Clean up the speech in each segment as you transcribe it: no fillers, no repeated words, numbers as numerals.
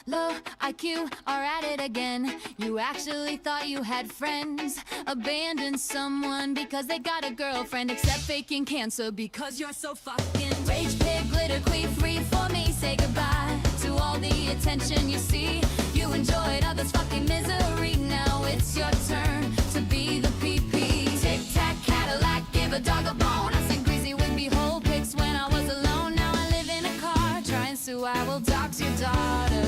Low IQ are at it again. You actually thought you had friends. Abandoned someone because they got a girlfriend. Except faking cancer because you're so fucking rage pig, glitter queen, free for me. Say goodbye to all the attention you see. You enjoyed others' fucking misery. Now it's your turn to be the PP. Tic tac Cadillac, give a dog a bone. I sent greasy wimpy whole pics when I was alone. Now I live in a car, trying so I will dox your daughter.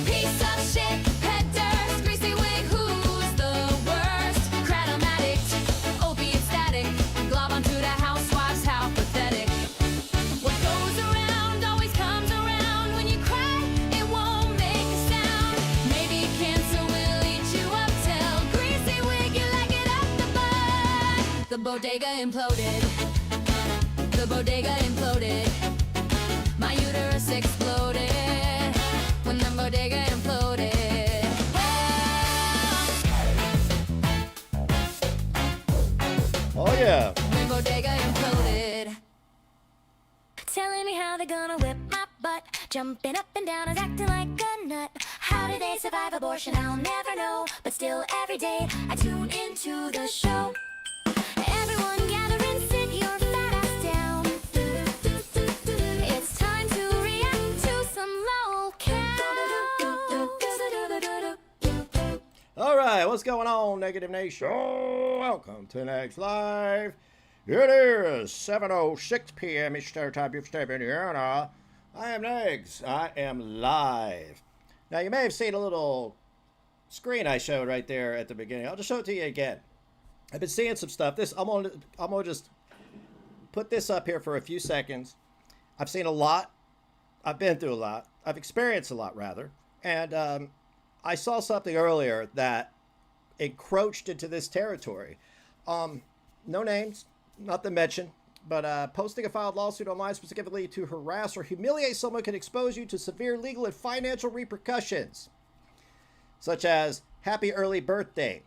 Piece of shit, pet dirt, greasy wig, who's the worst? Kratom addict, opiate static, glob onto the housewives, how pathetic. What goes around always comes around. When you cry, it won't make a sound. Maybe cancer will eat you up. Tell greasy wig you like it up the butt. The bodega imploded. The bodega imploded. My uterus exploded when the bodega imploded. Oh yeah. When bodega imploded. Telling me how they're gonna whip my butt, jumping up and down and acting like a nut. How did they survive abortion? I'll never know, but still every day I tune into the show. Everyone gather and sit your fat ass down. It's time to react to some low cow. All right, what's going on, Negative Nation? Welcome to Negz Live. It is 7:06 p.m. Eastern Time, Indiana. I am Negz. I am live. Now, you may have seen a little screen I showed right there at the beginning. I'll just show it to you again. I've been seeing some stuff. I'm gonna just put this up here for a few seconds. I've seen a lot. I've been through a lot. I've experienced a lot, rather. And I saw something earlier that encroached into this territory. No names, not to mention, but posting a filed lawsuit online specifically to harass or humiliate someone can expose you to severe legal and financial repercussions, such as happy early birthday.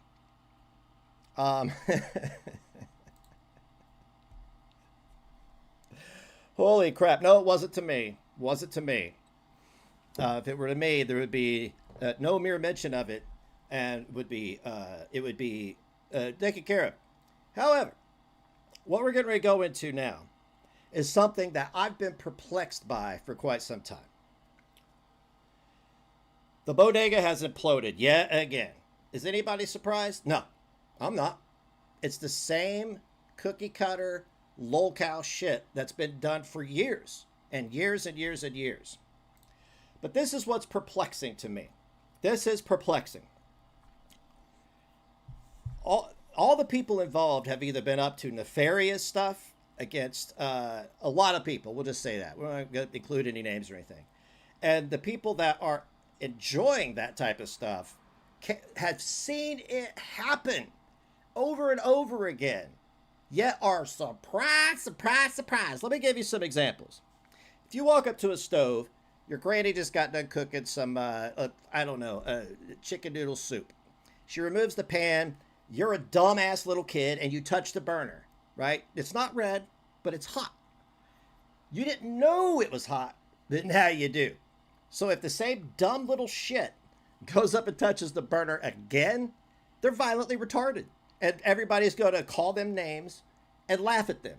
Holy crap. No, it wasn't to me. Wasn't to me. If it were to me, there would be no mere mention of it, and it would be taken care of. However, what we're getting ready to go into now is something that I've been perplexed by for quite some time. The bodega has imploded yet again. Is anybody surprised? No, I'm not. It's the same cookie cutter, lolcow shit that's been done for years and years and years and years. But this is what's perplexing to me. This is perplexing. All the people involved have either been up to nefarious stuff against a lot of people. We'll just say that. We're not going to include any names or anything. And the people that are enjoying that type of stuff have seen it happen over and over again, yet are surprised. Let me give you some examples. If you walk up to a stove, your granny just got done cooking some, chicken noodle soup. She removes the pan. You're a dumbass little kid and you touch the burner, right? It's not red, but it's hot. You didn't know it was hot, but now you do. So if the same dumb little shit goes up and touches the burner again, they're violently retarded. And everybody's going to call them names and laugh at them.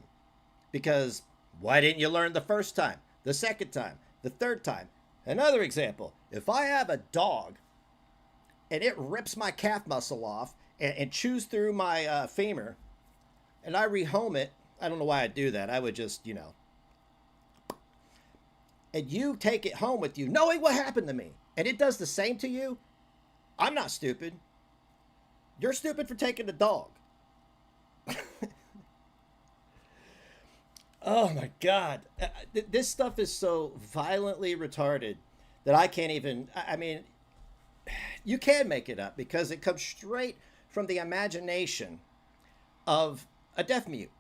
Because why didn't you learn the first time, the second time, the third time? Another example, if I have a dog and it rips my calf muscle off and chews through my femur, and I rehome it, I don't know why I'd do that. I would just, and you take it home with you, knowing what happened to me, and it does the same to you, I'm not stupid. You're stupid for taking the dog. Oh my God. This stuff is so violently retarded that I can't even, you can make it up because it comes straight from the imagination of a deaf mute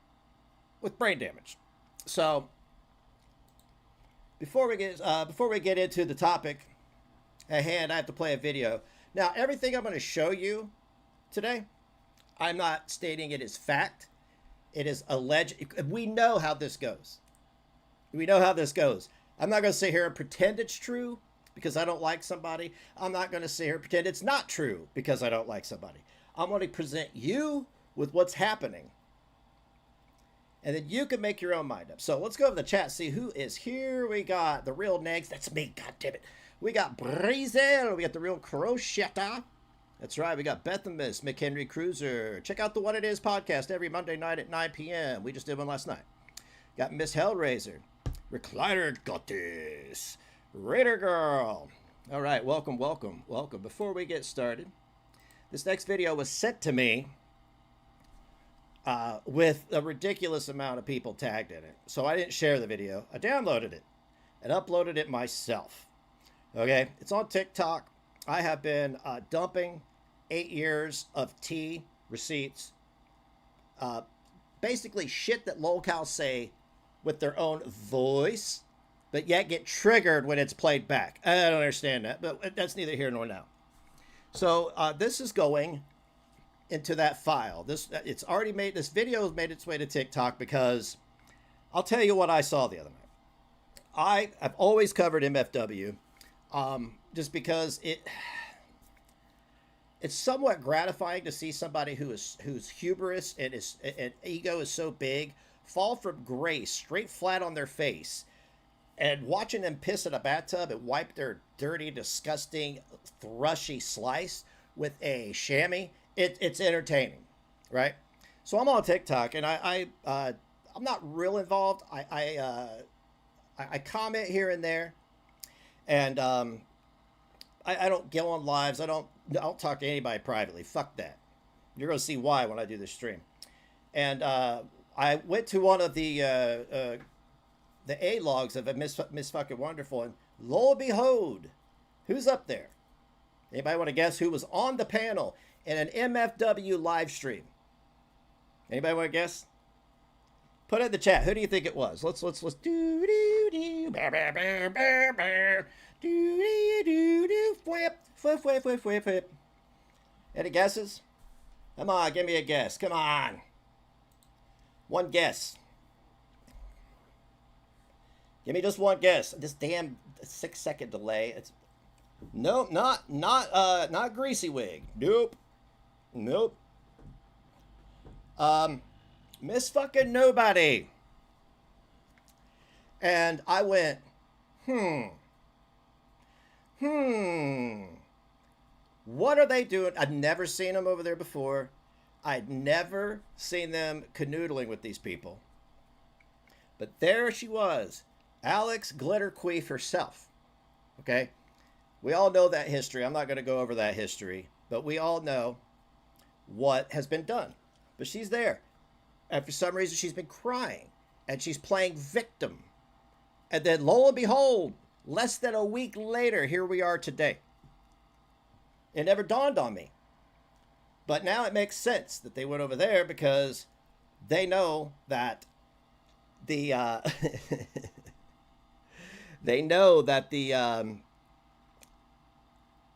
with brain damage. So before we get into the topic at hand, I have to play a video. Now, everything I'm going to show you today, I'm not stating it as fact. It is alleged. We know how this goes. We know how this goes. I'm not going to sit here and pretend it's true because I don't like somebody. I'm not going to sit here and pretend it's not true because I don't like somebody. I'm going to present you with what's happening. And then you can make your own mind up. So let's go over the chat, see who is here. We got the real Negz. That's me, God damn it. We got Brazil. We got the real Crochetta. That's right. We got Bethamus, McHenry Cruiser. Check out the What It Is podcast every Monday night at 9 p.m. We just did one last night. Got Miss Hellraiser. Recliner Goddess. Raider Girl. All right. Welcome, welcome, welcome. Before we get started, this next video was sent to me with a ridiculous amount of people tagged in it. So I didn't share the video. I downloaded it and uploaded it myself. Okay, it's on TikTok. I have been dumping 8 years of tea receipts. Basically shit that lolcows say with their own voice, but yet get triggered when it's played back. I don't understand that, but that's neither here nor now. So this is going into that file. This video has made its way to TikTok because I'll tell you what I saw the other night. I've always covered MFW just because it's somewhat gratifying to see somebody whose hubris and ego is so big fall from grace straight flat on their face, and watching them piss in a bathtub and wipe their dirty, disgusting, thrushy slice with a chamois. It's entertaining, right? So I'm on TikTok, and I'm not real involved. I comment here and there, and I don't go on lives. I don't talk to anybody privately. Fuck that. You're gonna see why when I do this stream. And I went to one of the A logs of a Miss Fucking Wonderful, and lo and behold, who's up there? Anybody want to guess who was on the panel in an MFW live stream? Anybody want to guess? Put it in the chat. Who do you think it was? Let's do whip. Any guesses? Come on, give me a guess. Come on. One guess. Give me just one guess. This damn 6-second delay. It's nope, not Greasy Wig. Nope. Miss Fucking Nobody. And I went, what are they doing? I'd never seen them over there before. I'd never seen them canoodling with these people. But there she was, Alex Glitterqueef herself. Okay? We all know that history. I'm not going to go over that history, but we all know what has been done. But she's there. And for some reason, she's been crying. And she's playing victim. And then, lo and behold, less than a week later, here we are today. It never dawned on me. But now it makes sense that they went over there because they know that the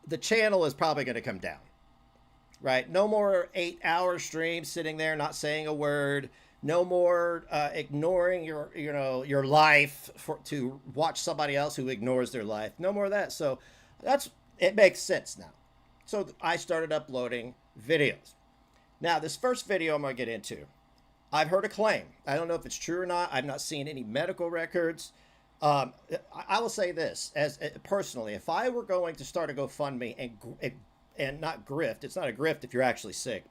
the channel is probably going to come down. Right? No more 8-hour streams sitting there not saying a word. No more ignoring your life to watch somebody else who ignores their life. No more of that. So it makes sense now. So I started uploading videos. Now, this first video I'm going to get into, I've heard a claim. I don't know if it's true or not. I've not seen any medical records. I will say this, as personally, if I were going to start a GoFundMe and not grift, it's not a grift if you're actually sick.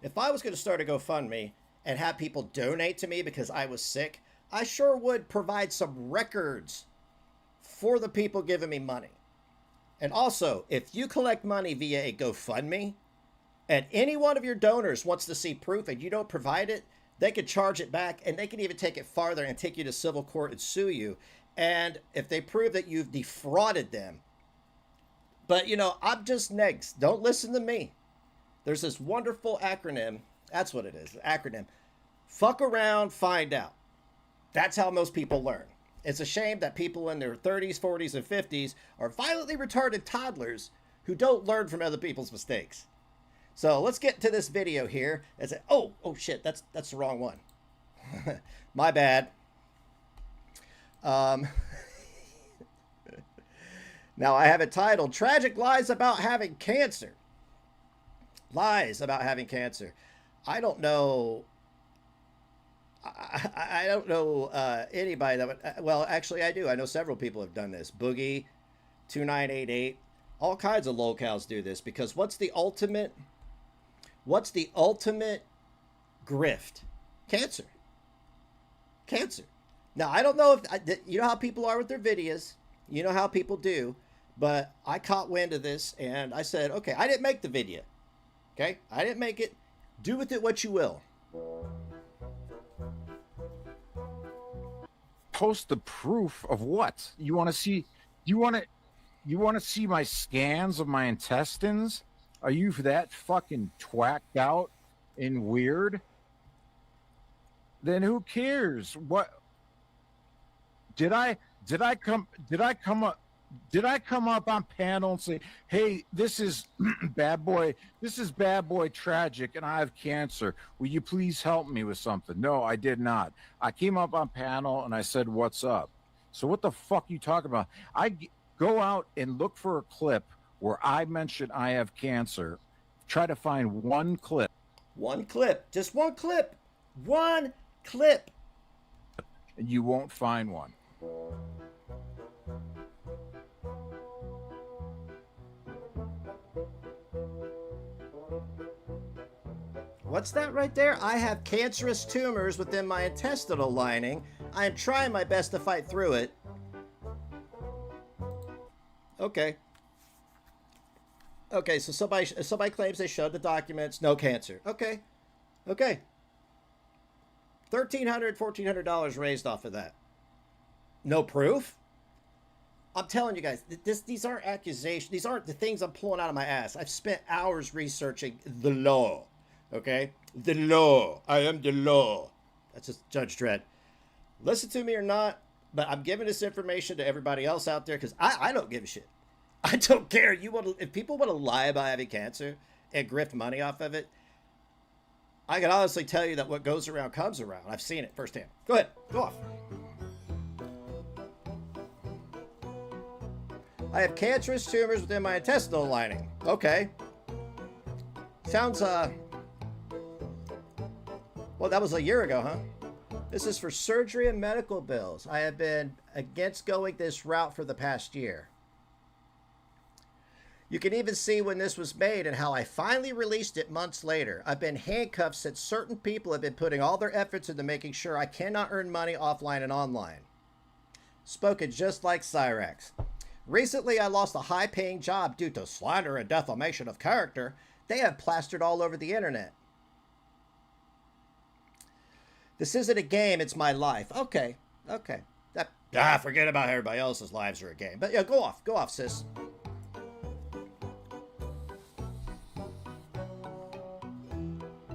If I was going to start a GoFundMe and have people donate to me because I was sick, I sure would provide some records for the people giving me money. And also, if you collect money via a GoFundMe, and any one of your donors wants to see proof and you don't provide it, they could charge it back, and they can even take it farther and take you to civil court and sue you. And if they prove that you've defrauded them, but I'm just Negz. Don't listen to me. There's this wonderful acronym. That's what it is, acronym. Fuck around, find out. That's how most people learn. It's a shame that people in their 30s, 40s, and 50s are violently retarded toddlers who don't learn from other people's mistakes. So let's get to this video here. Oh shit, that's the wrong one. My bad. Now I have it titled Tragic Lies About Having Cancer. Lies about having cancer. I don't know. I don't know anybody that would. Well, actually, I do. I know several people have done this. Boogie, 2988, all kinds of locals do this because what's the ultimate? What's the ultimate grift? Cancer. Cancer. Now I don't know if you know how people are with their videos. You know how people do, but I caught wind of this and I said, okay, I didn't make the video. Okay, I didn't make it. Do with it what you will. Post the proof of what? You want to see? You want to see my scans of my intestines? Are you that fucking twacked out and weird? Then who cares? What did I come up on panel and say, hey, this is bad boy tragic and I have cancer, will you please help me with something? No, I did not. I came up on panel and I said, what's up? So what the fuck you talking about? Go out and look for a clip where I mention I have cancer. Try to find one clip. One clip. Just one clip. One clip. And you won't find one. What's that right there? I have cancerous tumors within my intestinal lining. I am trying my best to fight through it. Okay. Okay, so somebody claims they showed the documents, no cancer. Okay. Okay. $1,300, $1,400 raised off of that. No proof? I'm telling you guys, these aren't accusations. These aren't the things I'm pulling out of my ass. I've spent hours researching the law. Okay? The law. I am the law. That's just Judge Dredd. Listen to me or not, but I'm giving this information to everybody else out there because I don't give a shit. I don't care. If people want to lie about having cancer and grift money off of it, I can honestly tell you that what goes around comes around. I've seen it firsthand. Go ahead. Go off. I have cancerous tumors within my intestinal lining. Okay. Sounds, well, that was a year ago, huh? This is for surgery and medical bills. I have been against going this route for the past year. You can even see when this was made and how I finally released it months later. I've been handcuffed since certain people have been putting all their efforts into making sure I cannot earn money offline and online. Spoken just like Cyrax. Recently, I lost a high-paying job due to slander and defamation of character. They have plastered all over the internet. This isn't a game, it's my life. Okay, okay. Forget about everybody else's lives are a game. But yeah, go off, sis.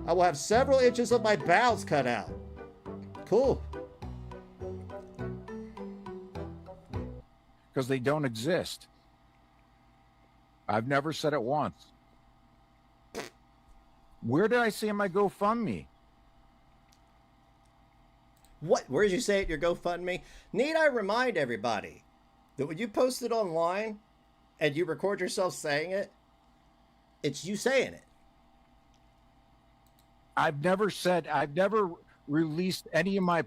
I will have several inches of my bowels cut out. Cool. Because they don't exist. I've never said it once. Where did I say in my GoFundMe? What? Where did you say it in your GoFundMe? Need I remind everybody that when you post it online and you record yourself saying it, it's you saying it. I've never released any of my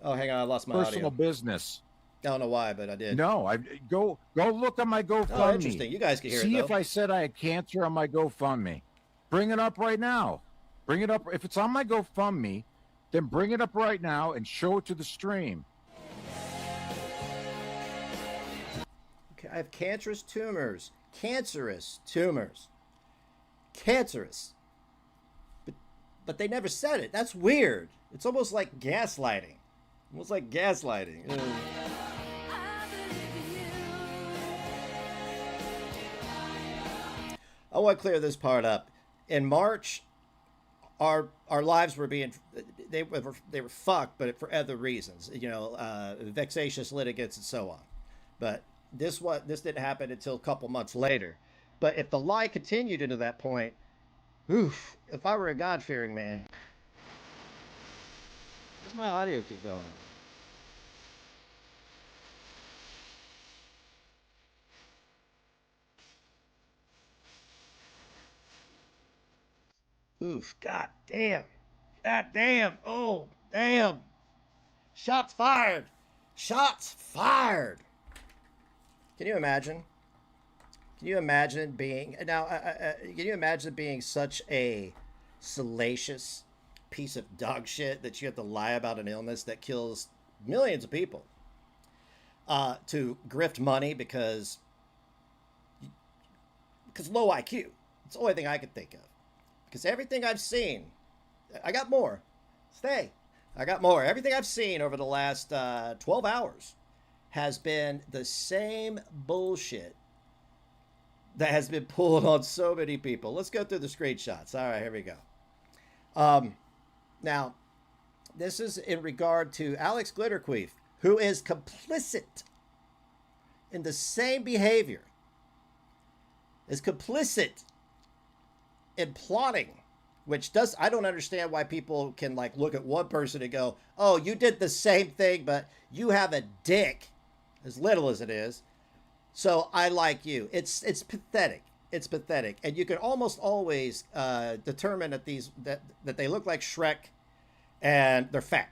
Oh, hang on, I lost my personal audio. business. I don't know why, but I did. No, go look on my GoFundMe. Oh, interesting. You guys can hear it, See though. if I said I had cancer on my GoFundMe. Bring it up right now. Bring it up. If it's on my GoFundMe, then bring it up right now and show it to the stream. Okay, I have cancerous tumors. Cancerous tumors. Cancerous. But they never said it. That's weird. It's almost like gaslighting. Almost like gaslighting. Ugh. I want to clear this part up. In March, our lives were being they were fucked, but for other reasons. You know, vexatious litigants and so on. But this didn't happen until a couple months later. But if the lie continued into that point, oof, if I were a God-fearing man. Where's my audio keep going? Oof, god damn. God damn. Oh, damn. Shots fired. Shots fired. Can you imagine? Can you imagine being now? Can you imagine being such a salacious piece of dog shit that you have to lie about an illness that kills millions of people to grift money because low IQ? It's the only thing I can think of. Because everything I've seen, I got more. Stay. I got more. Everything I've seen over the last 12 hours has been the same bullshit that has been pulled on so many people. Let's go through the screenshots. All right, here we go. Now, this is in regard to Alex Glitterqueef, who is complicit in the same behavior, is complicit in plotting, which does, I don't understand why people can like look at one person and go, oh, you did the same thing, but you have a dick, as little as it is, so I like you. It's pathetic. It's pathetic. And you can almost always determine that that they look like Shrek and they're fat.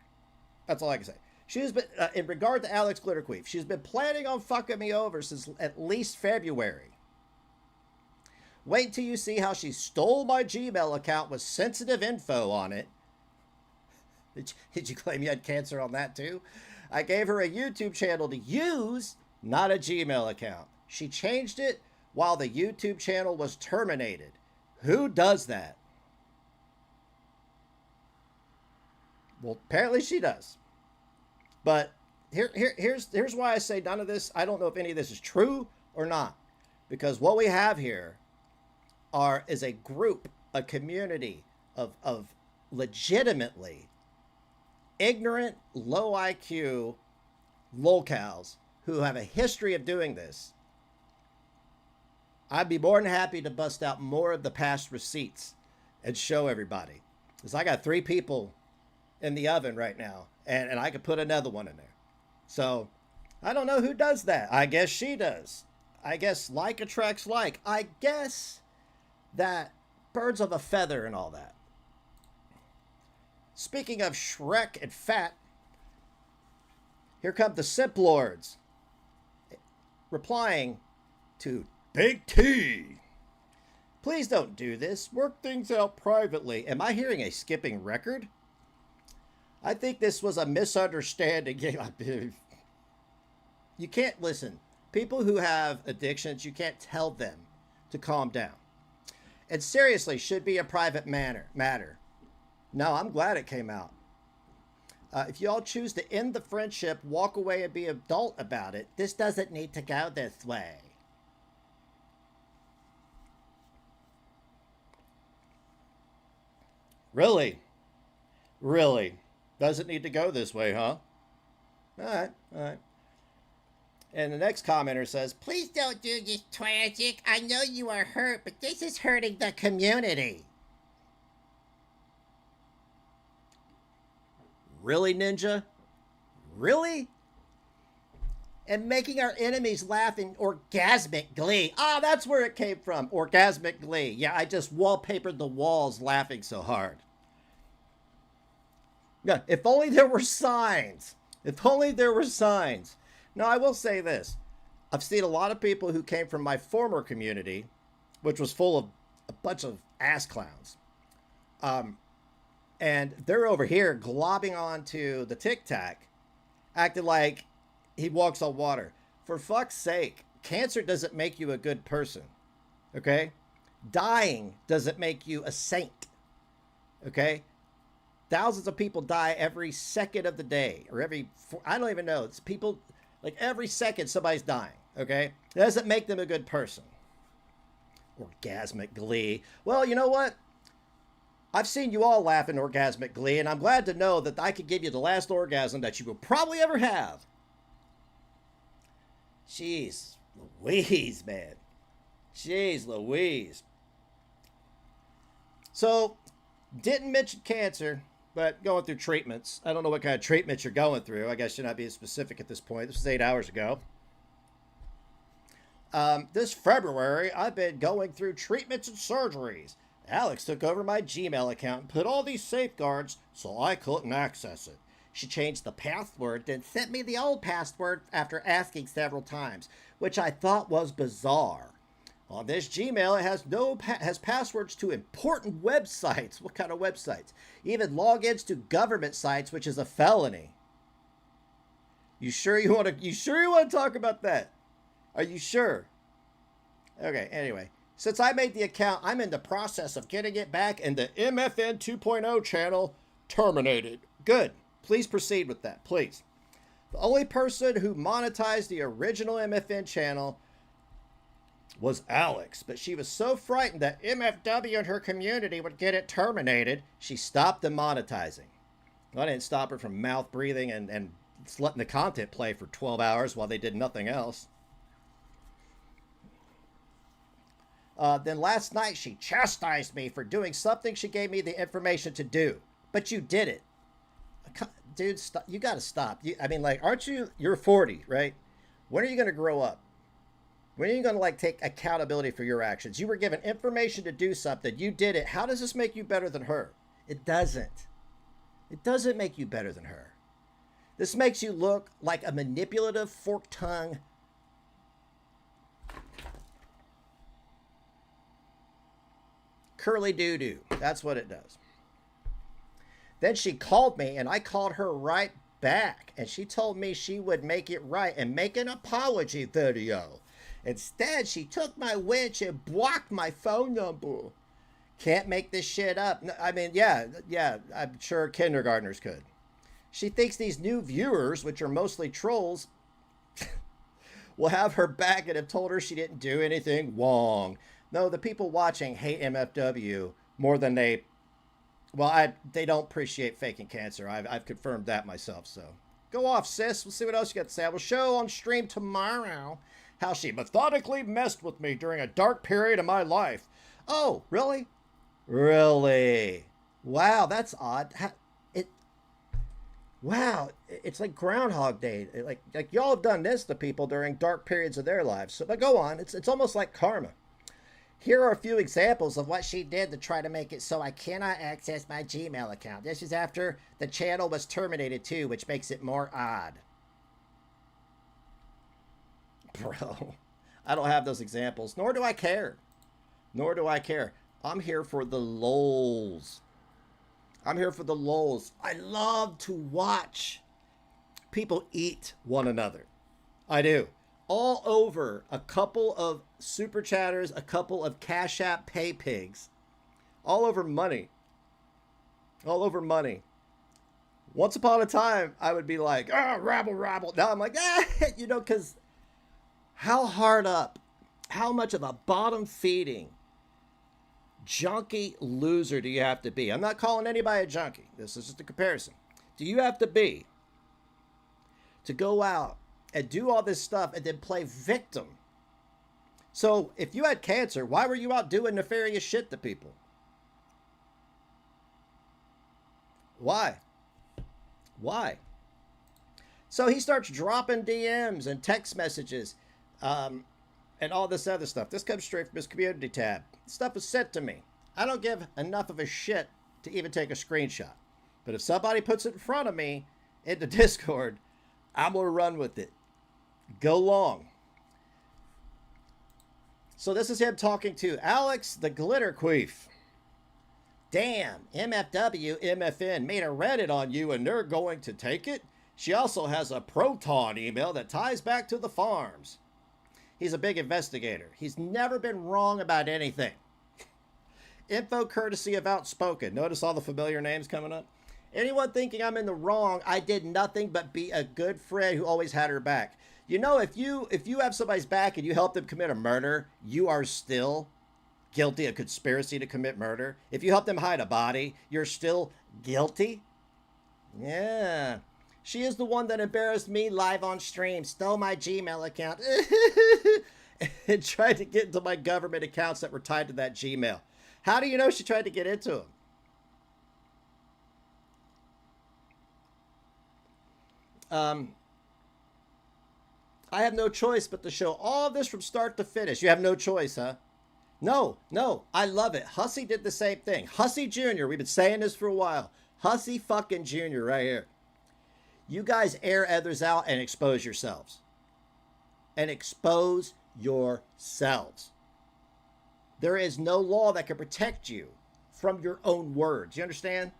That's all I can say. She's been, in regard to Alex Glitterqueef, she's been planning on fucking me over since at least February. Wait till you see how she stole my Gmail account with sensitive info on it. Did you claim you had cancer on that too? I gave her a YouTube channel to use, not a Gmail account. She changed it while the YouTube channel was terminated. Who does that? Well, apparently she does. But here's why I say none of this. I don't know if any of this is true or not. Because what we have here is a group, a community of legitimately ignorant, low IQ lolcows who have a history of doing this. I'd be more than happy to bust out more of the past receipts and show everybody. Because I got 3 people in the oven right now, and I could put another one in there. So I don't know who does that. I guess she does. I guess like attracts like. I guess that birds of a feather and all that. Speaking of Shrek and fat, here come the Simp Lords replying to Big T. Please don't do this. Work things out privately. Am I hearing a skipping record? I think this was a misunderstanding. You can't listen. People who have addictions, you can't tell them to calm down. And seriously, should be a private matter. No, I'm glad it came out. If y'all choose to end the friendship, walk away and be adult about it, this doesn't need to go this way. Really? Really? Doesn't need to go this way, huh? All right, all right. And the next commenter says, please don't do this, Tragic. I know you are hurt, but this is hurting the community. Really, Ninja? Really? And making our enemies laugh in orgasmic glee. Ah, that's where it came from. Orgasmic glee. Yeah, I just wallpapered the walls laughing so hard. Yeah, if only there were signs. If only there were signs. Now, I will say this. I've seen a lot of people who came from my former community, which was full of a bunch of ass clowns. And they're over here globbing onto the Tic Tac, acting like he walks on water. For fuck's sake, cancer doesn't make you a good person, okay? Dying doesn't make you a saint, okay? Thousands of people die every second of the day, or I don't even know. It's people, like every second somebody's dying, okay? That doesn't make them a good person. Orgasmic glee. Well, you know what? I've seen you all laugh in orgasmic glee, and I'm glad to know that I could give you the last orgasm that you will probably ever have. Jeez Louise, man. Jeez Louise. So, didn't mention cancer, but going through treatments. I don't know what kind of treatments you're going through. I guess you're not being specific at this point. This was 8 hours ago. This February, I've been going through treatments and surgeries. Alex took over my Gmail account and put all these safeguards so I couldn't access it. She changed the password, then sent me the old password after asking several times, which I thought was bizarre. On this Gmail, it has passwords to important websites. What kind of websites? Even logins to government sites, which is a felony. You sure you want to talk about that? Are you sure? Okay, anyway. Since I made the account, I'm in the process of getting it back and the MFN 2.0 channel terminated. Good. Please proceed with that, please. The only person who monetized the original MFN channel was Alex, but she was so frightened that MFW and her community would get it terminated, she stopped the monetizing. I didn't stop her from mouth breathing and letting the content play for 12 hours while they did nothing else. Then last night she chastised me for doing something she gave me the information to do. But you did it. Dude, stop. You got to stop. Aren't you, you're 40, right? When are you going to grow up? When are you going to, take accountability for your actions? You were given information to do something. You did it. How does this make you better than her? It doesn't. It doesn't make you better than her. This makes you look like a manipulative, fork-tongued curly doo-doo. That's what it does. Then she called me, and I called her right back. And she told me she would make it right and make an apology video. Instead, she took my winch and blocked my phone number. Can't make this shit up. Yeah, I'm sure kindergartners could. She thinks these new viewers, which are mostly trolls, will have her back and have told her she didn't do anything wrong. No, the people watching hate MFW more than they don't appreciate faking cancer. I've confirmed that myself, so. Go off, sis. We'll see what else you got to say. I will show on stream tomorrow how she methodically messed with me during a dark period of my life. Oh, really? Really? Wow, that's odd. Wow, it's like Groundhog Day. Like y'all have done this to people during dark periods of their lives. So, but go on. It's almost like karma. Here are a few examples of what she did to try to make it so I cannot access my Gmail account. This is after the channel was terminated too, which makes it more odd. Bro, I don't have those examples, nor do I care. Nor do I care. I'm here for the lols. I'm here for the lols. I love to watch people eat one another. I do. All over a couple of super chatters, a couple of Cash App pay pigs. All over money. All over money. Once upon a time, I would be like, rabble, rabble. Now I'm like, because how hard up, how much of a bottom feeding junkie loser do you have to be? I'm not calling anybody a junkie. This is just a comparison. Do you have to be to go out and do all this stuff and then play victim? So if you had cancer, why were you out doing nefarious shit to people? Why? So he starts dropping DMs and text messages and all this other stuff. This comes straight from his community tab. Stuff is sent to me. I don't give enough of a shit to even take a screenshot. But if somebody puts it in front of me into Discord, I'm going to run with it. Go long. So this is him talking to Alex the Glitter Queef. Damn, MFW, MFN made a Reddit on you and they're going to take it? She also has a Proton email that ties back to the farms. He's a big investigator. He's never been wrong about anything. Info courtesy of Outspoken. Notice all the familiar names coming up? Anyone thinking I'm in the wrong, I did nothing but be a good friend who always had her back. You know, if you have somebody's back and you help them commit a murder, you are still guilty of conspiracy to commit murder. If you help them hide a body, you're still guilty. Yeah. She is the one that embarrassed me live on stream, stole my Gmail account, and tried to get into my government accounts that were tied to that Gmail. How do you know she tried to get into them? I have no choice but to show all of this from start to finish. You have no choice, huh? No, no, I love it. Hussey did the same thing. Hussey Jr., we've been saying this for a while. Hussey fucking Jr. right here. You guys air others out and expose yourselves. And expose yourselves. There is no law that can protect you from your own words. You understand?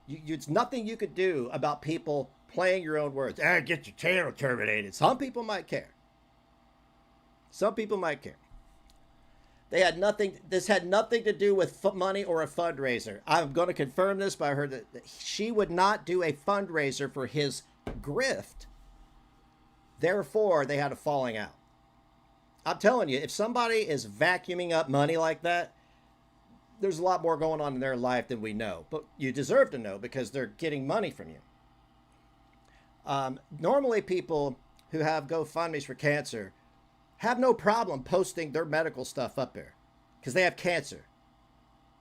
It's nothing you could do about people playing your own words. Get your channel terminated. Some people might care. Some people might care. They had nothing. This had nothing to do with money or a fundraiser. I'm going to confirm this, but I heard that she would not do a fundraiser for his grift. Therefore, they had a falling out. I'm telling you, if somebody is vacuuming up money like that, there's a lot more going on in their life than we know. But you deserve to know because they're getting money from you. Normally, people who have GoFundMes for cancer have no problem posting their medical stuff up there because they have cancer.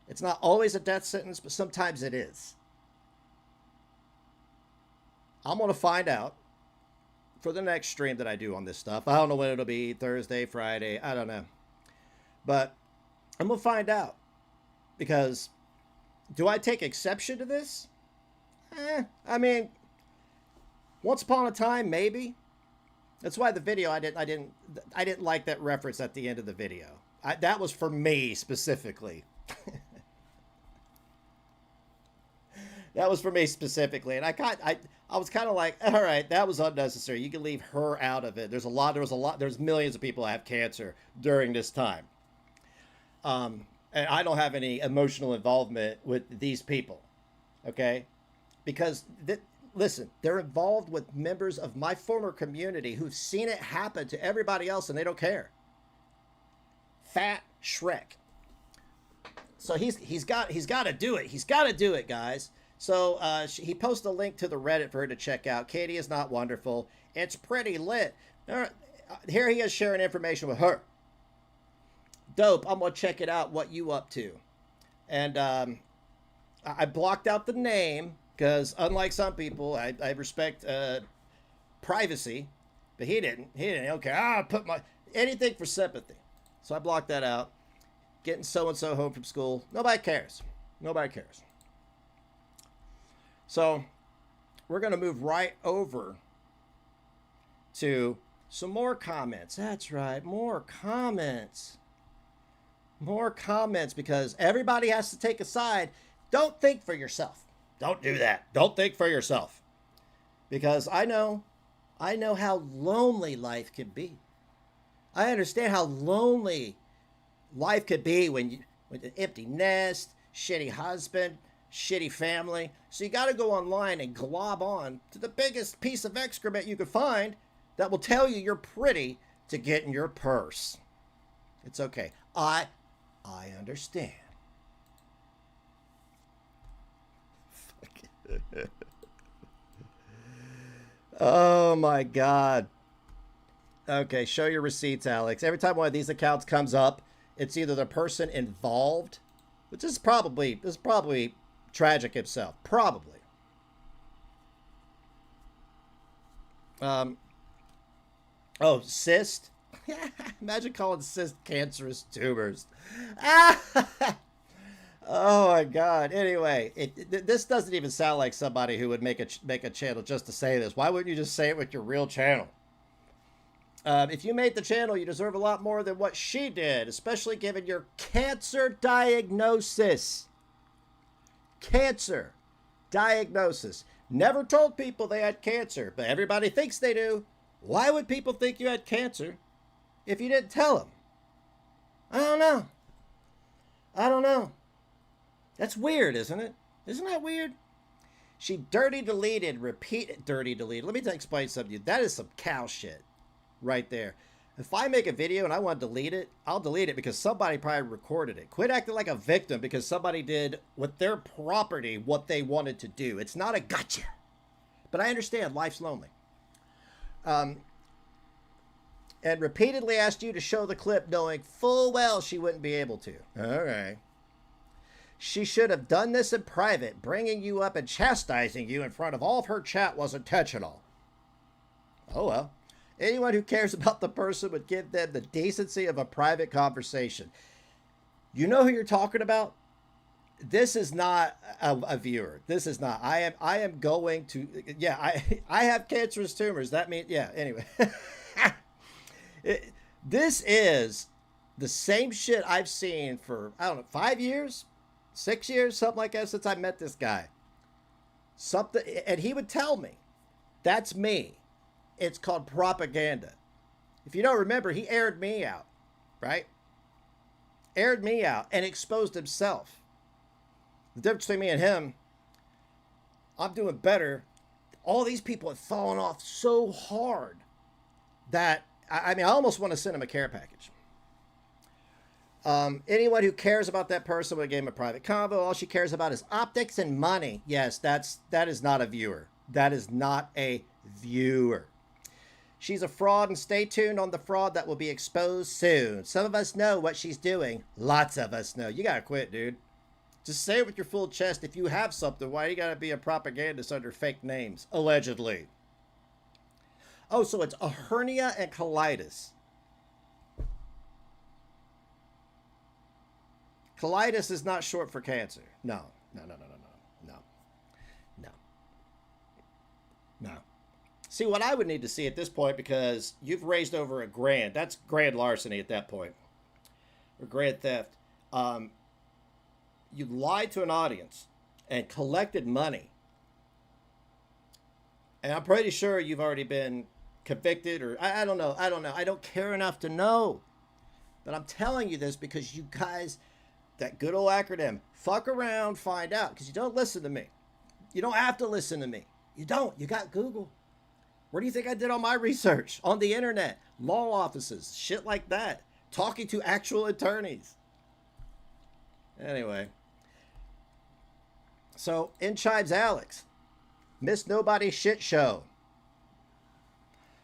It's not always a death sentence, but sometimes it is. I'm going to find out for the next stream that I do on this stuff. I don't know when it'll be, Thursday, Friday, I don't know. But I'm going to find out because do I take exception to this? I mean, once upon a time, maybe. That's why the video I didn't like that reference at the end of the video. That was for me specifically. That was for me specifically, and I was kind of like, all right, that was unnecessary. You can leave her out of it. There's millions of people that have cancer during this time, and I don't have any emotional involvement with these people, okay? Because listen, they're involved with members of my former community who've seen it happen to everybody else and they don't care. Fat Shrek. So he's got to do it. He's got to do it, guys. So he posted a link to the Reddit for her to check out. Katie is not wonderful. It's pretty lit. Here he is sharing information with her. Dope. I'm going to check it out. What you up to? And I blocked out the name. Because unlike some people, I respect privacy, but he didn't. He didn't. Okay, I'll put anything for sympathy. So I blocked that out. Getting so-and-so home from school. Nobody cares. Nobody cares. So we're going to move right over to some more comments. That's right, more comments. More comments because everybody has to take a side. Don't think for yourself. Don't do that. Don't think for yourself. Because I know how lonely life can be. I understand how lonely life could be with an empty nest, shitty husband, shitty family. So you got to go online and glob on to the biggest piece of excrement you can find that will tell you you're pretty to get in your purse. It's okay. I understand. Oh my God. Okay, show your receipts, Alex. Every time one of these accounts comes up, it's either the person involved, which is probably tragic himself. Probably. Oh, cyst? Imagine calling cyst cancerous tumors. Oh my God. Anyway, this doesn't even sound like somebody who would make a channel just to say this. Why wouldn't you just say it with your real channel? If you made the channel, you deserve a lot more than what she did, especially given your cancer diagnosis. Cancer diagnosis. Never told people they had cancer, but everybody thinks they do. Why would people think you had cancer if you didn't tell them? I don't know. I don't know. That's weird, isn't it? Isn't that weird? She dirty deleted, dirty deleted. Let me explain something to you. That is some cow shit right there. If I make a video and I want to delete it, I'll delete it because somebody probably recorded it. Quit acting like a victim because somebody did with their property what they wanted to do. It's not a gotcha. But I understand life's lonely. And repeatedly asked you to show the clip knowing full well she wouldn't be able to. All right. She should have done this in private. Bringing you up and chastising you in front of all of her chat was intentional. Oh well. Anyone who cares about the person would give them the decency of a private conversation. You know who you're talking about? This is not a viewer. This is not. I am going to. Yeah, I have cancerous tumors. That means, yeah. Anyway, this is the same shit I've seen for, I don't know, 5 years, 6 years, something like that, since I met this guy. Something, and he would tell me, that's me. It's called propaganda. If you don't remember, he aired me out, right? Aired me out and exposed himself. The difference between me and him, I'm doing better. All these people have fallen off so hard that, I mean, I almost want to send him a care package. Anyone who cares about that person would give him a private convo. All she cares about is optics and money. Yes, that is not a viewer. That is not a viewer. She's a fraud, and stay tuned on the fraud that will be exposed soon. Some of us know what she's doing. Lots of us know. You gotta quit, dude. Just say it with your full chest. If you have something, why you gotta be a propagandist under fake names? Allegedly. Oh, so it's a hernia and colitis. Colitis is not short for cancer. No. See, what I would need to see at this point, because you've raised over $1,000. That's grand larceny at that point. Or grand theft. You lied to an audience and collected money. And I'm pretty sure you've already been convicted, or I don't know. I don't care enough to know. But I'm telling you this because you guys, that good old acronym, fuck around, find out. Because you don't listen to me. You don't have to listen to me. You don't. You got Google. Where do you think I did all my research? On the internet, law offices, shit like that. Talking to actual attorneys. Anyway. So, in chimes Alex. Miss Nobody's Shit Show.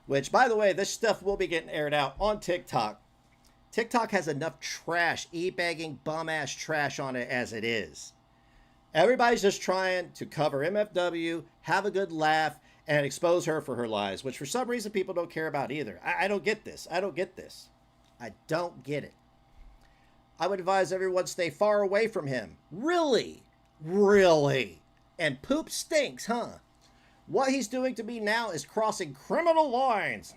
Which, by the way, this stuff will be getting aired out on TikTok. TikTok has enough trash, e-bagging, bum-ass trash on it as it is. Everybody's just trying to cover MFW, have a good laugh, and expose her for her lies, which for some reason people don't care about either. I don't get this. I don't get this. I don't get it. I would advise everyone stay far away from him. Really? Really? And poop stinks, huh? What he's doing to me now is crossing criminal lines.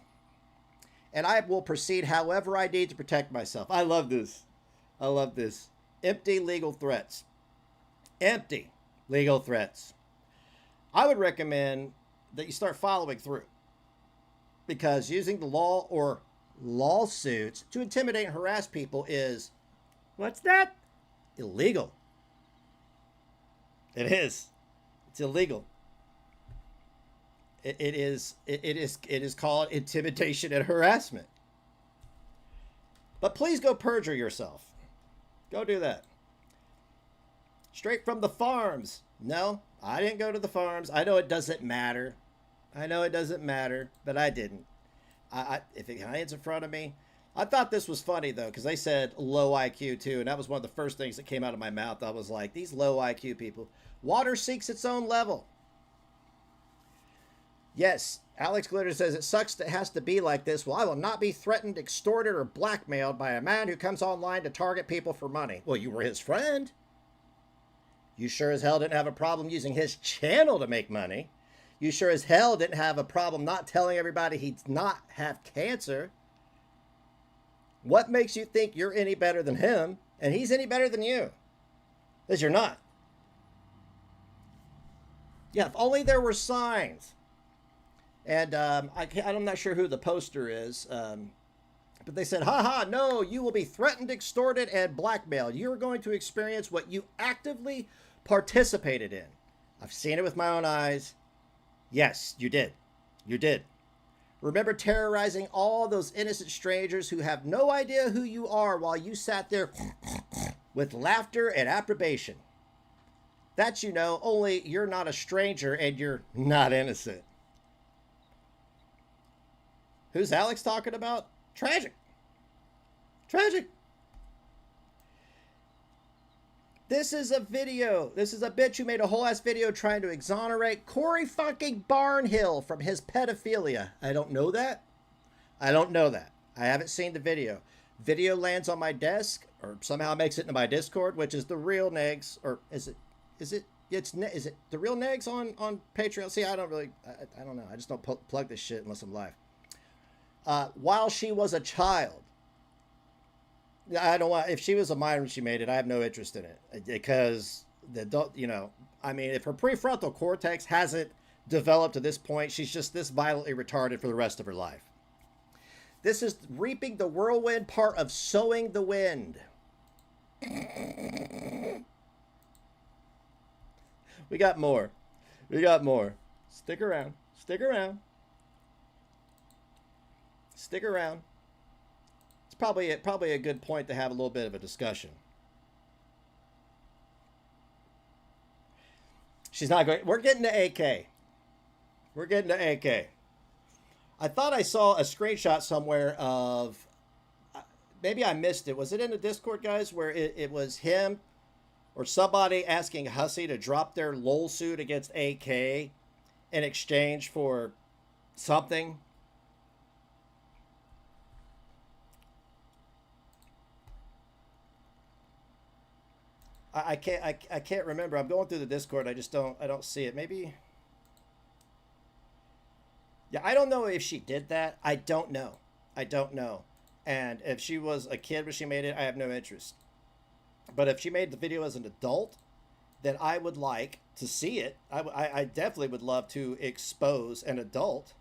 And I will proceed however I need to protect myself. I love this. I love this. Empty legal threats. Empty legal threats. I would recommend that you start following through. Because using the law or lawsuits to intimidate and harass people is, what's that? Illegal. It is. It's illegal. It is called intimidation and harassment. But please go perjure yourself. Go do that. Straight from the farms. No, I didn't go to the farms. I know it doesn't matter. But I didn't. If it lands in front of me. I thought this was funny, though, because they said low IQ, too. And that was one of the first things that came out of my mouth. I was like, these low IQ people. Water seeks its own level. Yes, Alex Glitter says, it sucks that it has to be like this. Well, I will not be threatened, extorted, or blackmailed by a man who comes online to target people for money. Well, you were his friend. You sure as hell didn't have a problem using his channel to make money. You sure as hell didn't have a problem not telling everybody he'd not have cancer. What makes you think you're any better than him and he's any better than you? Because you're not. Yeah, if only there were signs. And I'm not sure who the poster is, but they said, haha, no, you will be threatened, extorted, and blackmailed. You're going to experience what you actively participated in. I've seen it with my own eyes. Yes, you did. You did. Remember terrorizing all those innocent strangers who have no idea who you are while you sat there with laughter and approbation. That's, you know, only you're not a stranger and you're not innocent. Who's Alex talking about? Tragic. Tragic. This is a video. This is a bitch who made a whole ass video trying to exonerate Corey fucking Barnhill from his pedophilia. I don't know that. I don't know that. I haven't seen the video. video lands on my desk or somehow makes it into my Discord, which is the real Negz, or is it is it the real Negz on Patreon? See, I don't really, I don't know. I just don't plug this shit unless I'm live. While she was a child, I don't want, if she was a minor when she made it, I have no interest in it, because the adult, you know, I mean, if her prefrontal cortex hasn't developed to this point, she's just this violently retarded for the rest of her life. This is reaping the whirlwind part of sowing the wind. We got more. We got more. Stick around. Stick around. Stick around. It's probably a good point to have a little bit of a discussion. She's not going. We're getting to AK. We're getting to AK. I thought I saw a screenshot somewhere of, maybe I missed it. Was it in the Discord, guys, where it was him or somebody asking Hussey to drop their LOL suit against AK in exchange for something? I can't remember. I'm going through the Discord. I don't see it. Maybe. Yeah, I don't know if she did that. I don't know. I don't know. And if she was a kid when she made it, I have no interest. But if she made the video as an adult, then I would like to see it. I definitely would love to expose an adult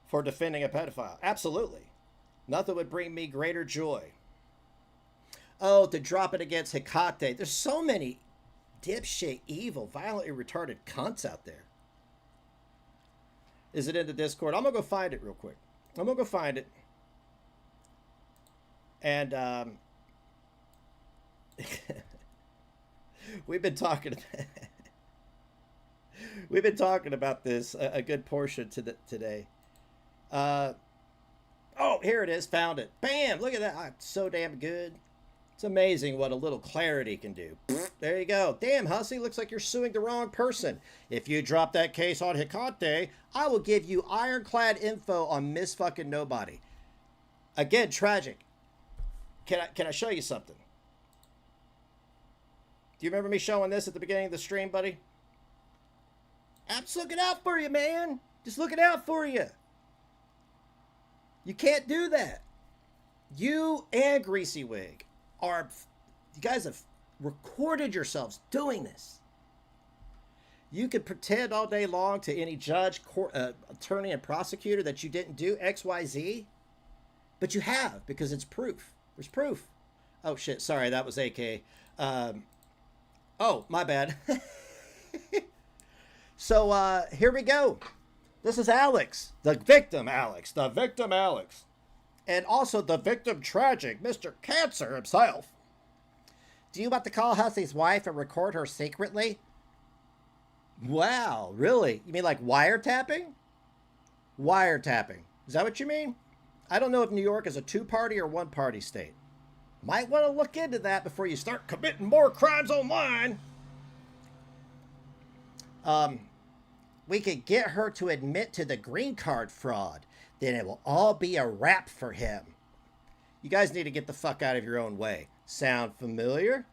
for defending a pedophile. Absolutely. Nothing would bring me greater joy. Oh, to drop it against Hecate. There's so many dipshit, evil, violently retarded cunts out there. Is it in the Discord? I'm going to go find it real quick. I'm going to go find it. And we've been talking about this a good portion today. Oh, here it is. Found it. Bam! Look at that. Oh, it's so damn good. It's amazing what a little clarity can do. There you go. Damn, Hussey, looks like you're suing the wrong person. If you drop that case on Hecate, I will give you ironclad info on Miss Fucking Nobody. Again, tragic. Can I show you something? Do you remember me showing this at the beginning of the stream, buddy? I'm just looking out for you, man. Just looking out for you. You can't do that. You and Greasy Wig you guys have recorded yourselves doing this. You could pretend all day long to any judge, attorney, and prosecutor that you didn't do XYZ, but you have, because it's proof. There's proof. Oh shit, sorry, that was AK. Oh, my bad. So here we go. This is Alex, the victim Alex, and also the victim tragic, Mr. Cancer himself. Do you want to call Hussey's wife and record her secretly? Wow, really? You mean like wiretapping? Wiretapping. Is that what you mean? I don't know if New York is a two-party or one-party state. Might want to look into that before you start committing more crimes online. We could get her to admit to the green card fraud. Then it will all be a wrap for him. You guys need to get the fuck out of your own way. Sound familiar?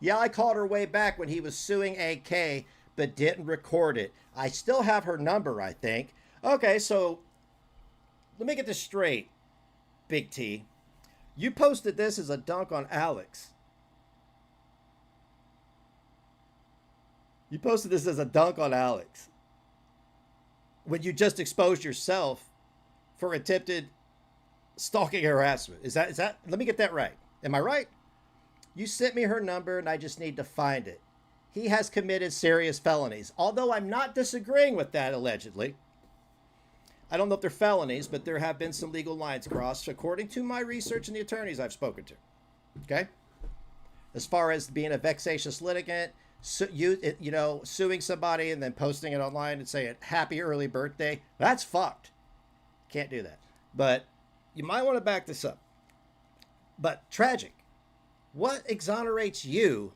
Yeah, I called her way back when he was suing AK, but didn't record it. I still have her number, I think. Okay, so let me get this straight, Big T. You posted this as a dunk on Alex. You posted this as a dunk on Alex, when you just exposed yourself for attempted stalking harassment. Is that, let me get that right. Am I right? You sent me her number and I just need to find it. He has committed serious felonies, although I'm not disagreeing with that, allegedly. I don't know if they're felonies, but there have been some legal lines crossed, according to my research and the attorneys I've spoken to. Okay? As far as being a vexatious litigant, suing somebody and then posting it online and saying happy early birthday, that's fucked. Can't do that. But you might want to back this up. But tragic. What exonerates you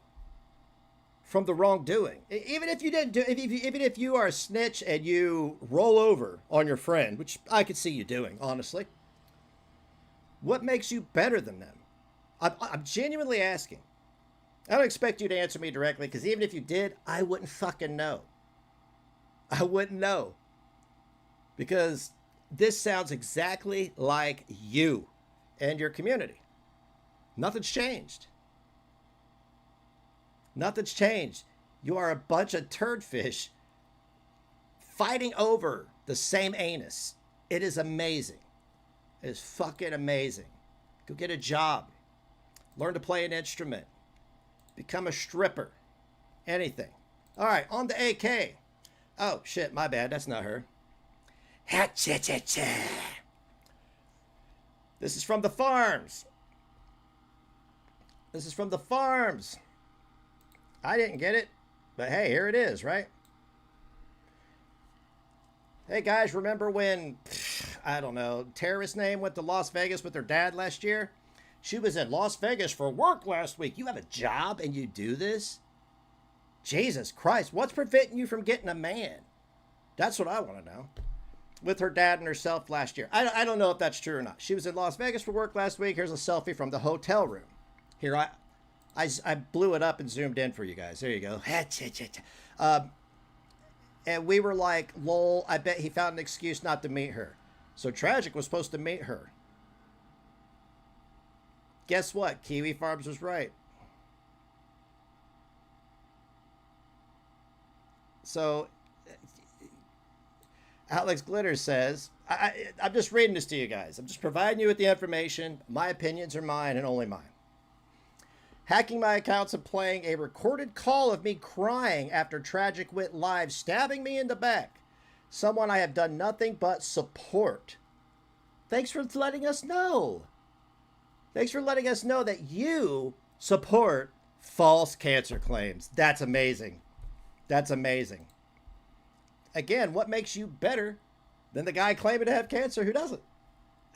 from the wrongdoing? Even if you didn't do, even if you are a snitch and you roll over on your friend, which I could see you doing, honestly. What makes you better than them? I'm genuinely asking. I don't expect you to answer me directly, because even if you did, I wouldn't fucking know. I wouldn't know. Because this sounds exactly like you and your community. Nothing's changed. Nothing's changed. You are a bunch of turd fish fighting over the same anus. It is amazing. It is fucking amazing. Go get a job. Learn to play an instrument. Become a stripper. Anything. All right, on the AK. Oh, shit, my bad. That's not her. Ha-cha-cha-cha. This is from the farms. This is from the farms. I didn't get it, but hey, here it is, right? Hey guys, remember when, I don't know, terrorist name went to Las Vegas with her dad last year? She was in Las Vegas for work last week. You have a job and you do this? Jesus Christ, what's preventing you from getting a man? That's what I want to know. With her dad and herself last year. I don't know if that's true or not. She was in Las Vegas for work last week. Here's a selfie from the hotel room. Here, I blew it up and zoomed in for you guys. There you go. And we were like, lol, I bet he found an excuse not to meet her. So Tragic was supposed to meet her. Guess what? Kiwi Farms was right. So Alex Glitter says, I'm just reading this to you guys. I'm just providing you with the information. My opinions are mine and only mine. Hacking my accounts and playing a recorded call of me crying after Tragic went live, stabbing me in the back. Someone I have done nothing but support. Thanks for letting us know. Thanks for letting us know that you support false cancer claims. That's amazing. That's amazing. Again, what makes you better than the guy claiming to have cancer who doesn't?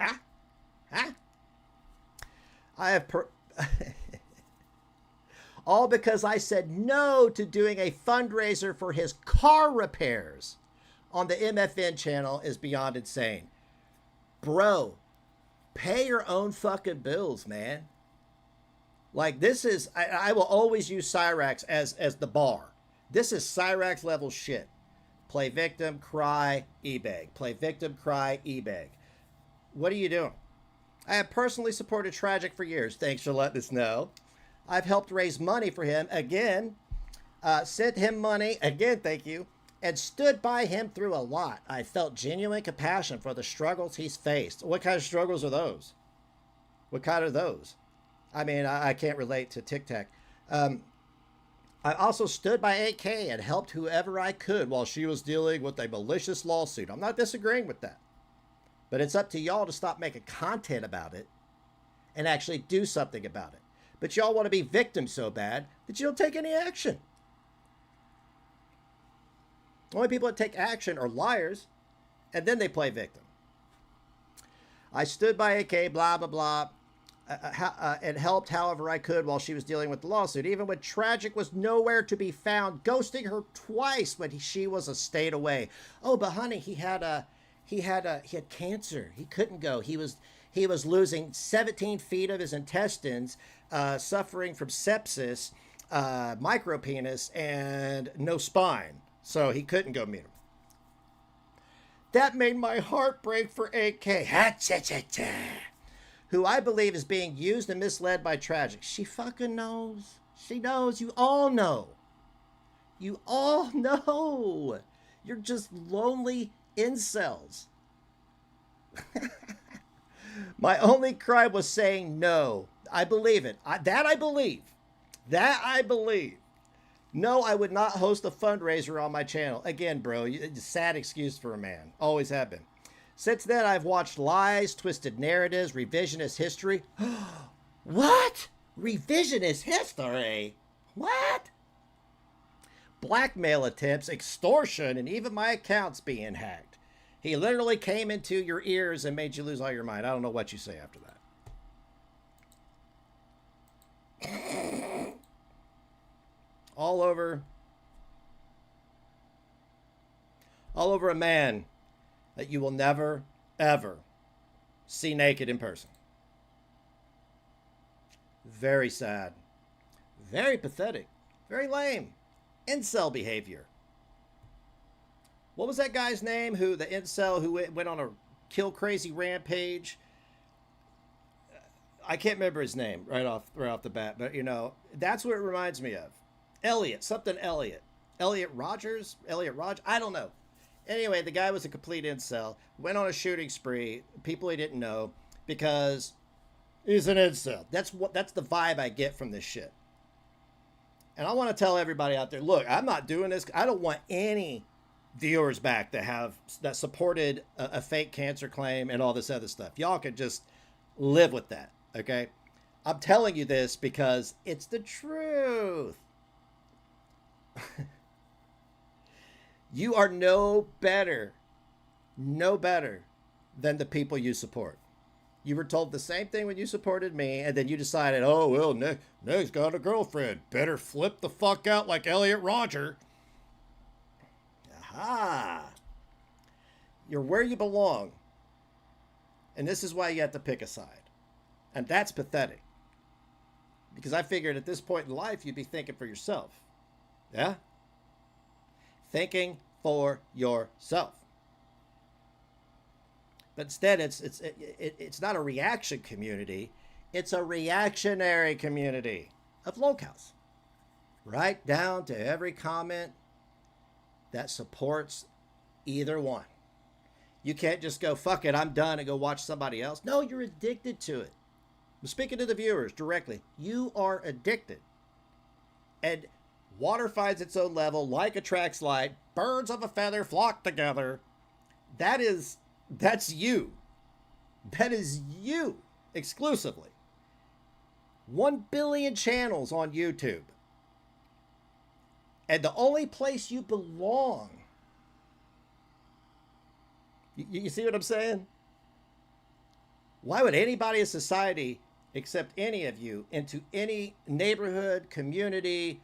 Huh? Huh? I have... all because I said no to doing a fundraiser for his car repairs on the MFN channel is beyond insane. Bro, pay your own fucking bills, man. Like, this is... I will always use Cyrax as the bar. This is Cyrax level shit. Play victim, cry, e-bag. Play victim, cry, e-bag. What are you doing? I have personally supported Tragic for years. Thanks for letting us know. I've helped raise money for him again. Sent him money again, thank you. And stood by him through a lot. I felt genuine compassion for the struggles he's faced. What kind of struggles are those? What kind are those? I mean, I can't relate to Tic Tac. I also stood by AK and helped whoever I could while she was dealing with a malicious lawsuit. I'm not disagreeing with that. But it's up to y'all to stop making content about it and actually do something about it. But y'all want to be victims so bad that you don't take any action. The only people that take action are liars, and then they play victim. I stood by AK, blah, blah, blah. And helped however I could while she was dealing with the lawsuit. Even when Tragic was nowhere to be found, ghosting her twice when she was a state away. Oh, but honey, he had cancer. He couldn't go. He was losing 17 feet of his intestines, suffering from sepsis, micropenis, and no spine. So he couldn't go meet him. That made my heart break for AK. Ha-cha-cha-cha. Who I believe is being used and misled by Tragic. She fucking knows. She knows. You all know. You all know. You're just lonely incels. My only crime was saying no. I believe it. That I believe. That I believe. No, I would not host a fundraiser on my channel. Again, bro, sad excuse for a man. Always have been. Since then, I've watched lies, twisted narratives, revisionist history. What? Revisionist history? What? Blackmail attempts, extortion, and even my accounts being hacked. He literally came into your ears and made you lose all your mind. I don't know what you say after that. All over a man that you will never, ever see naked in person. Very sad. Very pathetic. Very lame. Incel behavior. What was that guy's name? The incel who went on a kill crazy rampage? I can't remember his name right off the bat, but you know, that's what it reminds me of. Elliot, something Elliot. Elliot Rogers? Elliot Rogers? I don't know. Anyway, the guy was a complete incel. Went on a shooting spree, people he didn't know, because he's an incel. That's the vibe I get from this shit. And I want to tell everybody out there, look, I'm not doing this. I don't want any viewers back that supported a fake cancer claim and all this other stuff. Y'all can just live with that, okay? I'm telling you this because it's the truth. You are no better than the people you support. You were told the same thing when you supported me, and then you decided, oh, well, Neg's got a girlfriend. Better flip the fuck out like Elliot Roger. Aha. You're where you belong. And this is why you have to pick a side. And that's pathetic. Because I figured at this point in life, you'd be thinking for yourself. Yeah? Thinking for yourself. But instead, it's not a reaction community. It's a reactionary community of locals. Right down to every comment that supports either one. You can't just go, fuck it, I'm done, and go watch somebody else. No, you're addicted to it. I'm speaking to the viewers directly. You are addicted. And water finds its own level, like attracts like, birds of a feather flock together. That's you. That is you exclusively. 1 billion channels on YouTube. And the only place you belong. You see what I'm saying? Why would anybody in society accept any of you into any neighborhood, community,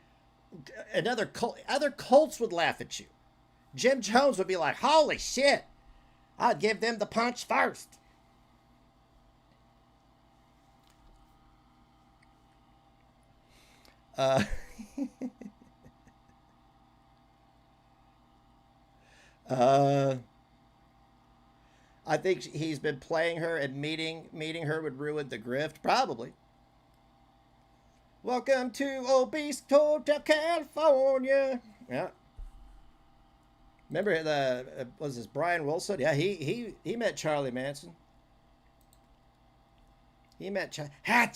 another cult? Other cults would laugh at you. Jim Jones would be like, holy shit, I'd give them the punch first. I think he's been playing her, and meeting her would ruin the grift. Probably. Welcome to Obese Hotel, California. Yeah. Remember was this Brian Wilson? Yeah, he met Charlie Manson. He met I'm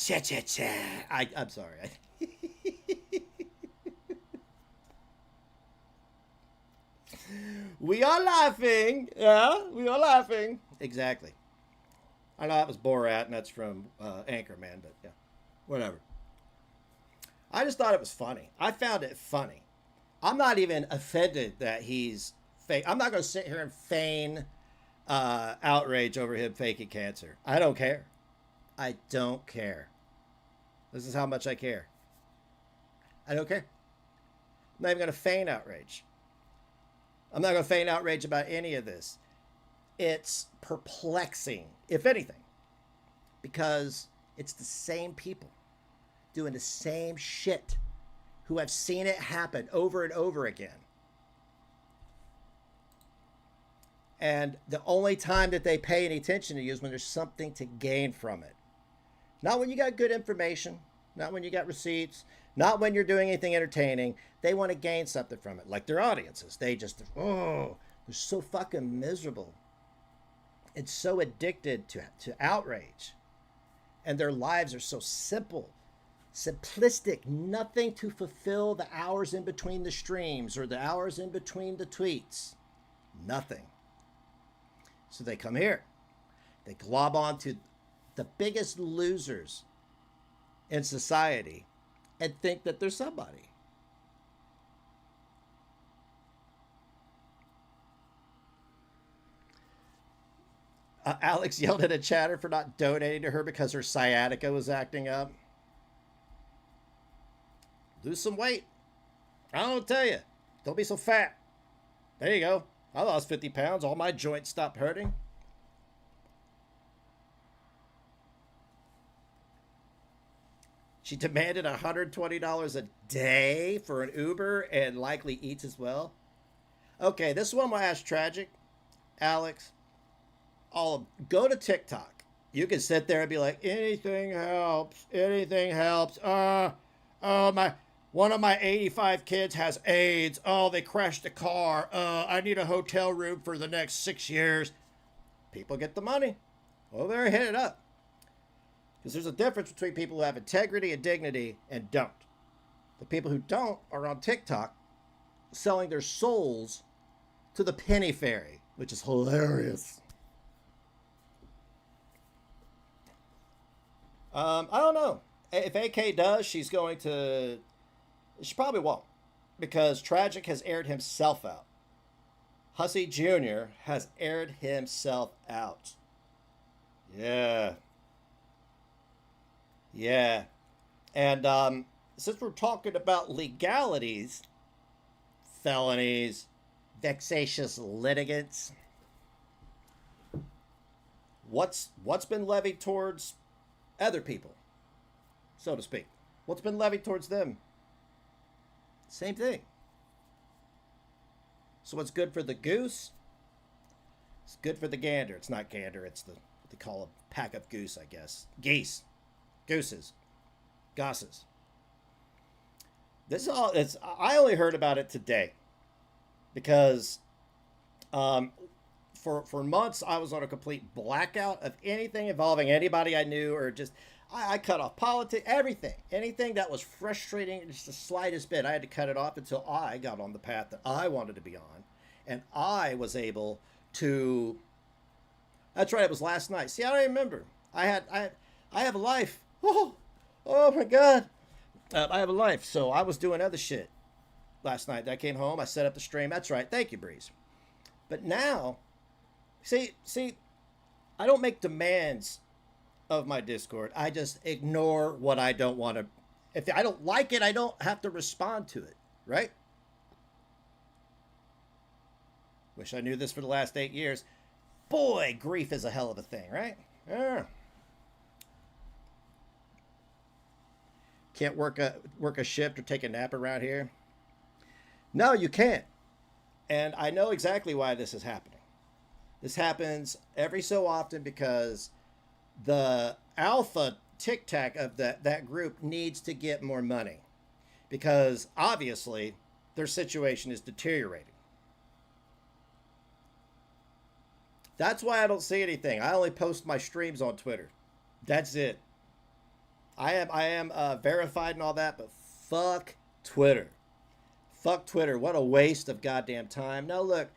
sorry. We are laughing. Yeah, we are laughing. Exactly. I know that was Borat, and that's from Anchorman, but yeah, whatever. I just thought it was funny. I found it funny. I'm not even offended that he's fake. I'm not going to sit here and feign outrage over him faking cancer. I don't care. I don't care. This is how much I care. I don't care. I'm not even going to feign outrage. I'm not going to feign outrage about any of this. It's perplexing, if anything, because it's the same people doing the same shit who have seen it happen over and over again. And the only time that they pay any attention to you is when there's something to gain from it. Not when you got good information, not when you got receipts, not when you're doing anything entertaining. They want to gain something from it, like their audiences. They just, they're so fucking miserable and so addicted to outrage. And their lives are so simple, simplistic, nothing to fulfill the hours in between the streams or the hours in between the tweets. Nothing. So they come here. They glob onto the biggest losers in society and think that they're somebody. Alex yelled at a chatter for not donating to her because her sciatica was acting up. Lose some weight. I don't tell you. Don't be so fat. There you go. I lost 50 pounds. All my joints stopped hurting. She demanded $120 a day for an Uber and likely eats as well. Okay, this one will ask Tragic, Alex. I'll go to TikTok. You can sit there and be like, anything helps. Anything helps. One of my 85 kids has AIDS. Oh, they crashed a car. I need a hotel room for the next 6 years. People get the money. Well, they're hit it up. Because there's a difference between people who have integrity and dignity and don't. The people who don't are on TikTok selling their souls to the penny fairy, which is hilarious. I don't know. If AK does, she's going to... She probably won't. Because Tragic has aired himself out. Hussey Jr. has aired himself out. Yeah. Yeah. And since we're talking about legalities, felonies, vexatious litigants, what's been levied towards other people, so to speak? What's been levied towards them? Same thing. So what's good for the goose? It's good for the gander. It's not gander. It's what they call a pack of goose, I guess. Geese. Gooses. Gosses. This is all. I only heard about it today because for months I was on a complete blackout of anything involving anybody I knew, or just I cut off politics, everything, anything that was frustrating, just the slightest bit. I had to cut it off until I got on the path that I wanted to be on, and I was able to. That's right. It was last night. See, I don't remember. I have a life. Oh my God. I have a life. So I was doing other shit last night. I came home. I set up the stream. That's right. Thank you, Breeze. But now, see, I don't make demands of my Discord. I just ignore what I don't want to. If I don't like it, I don't have to respond to it. Right? Wish I knew this for the last 8 years. Boy, grief is a hell of a thing, right? Yeah. Can't work a shift or take a nap around here. No, you can't. And I know exactly why this is happening. This happens every so often because the alpha tic tac of that group needs to get more money. Because obviously their situation is deteriorating. That's why I don't see anything. I only post my streams on Twitter. That's it. I am verified and all that, but fuck Twitter. Fuck Twitter. What a waste of goddamn time. Now look,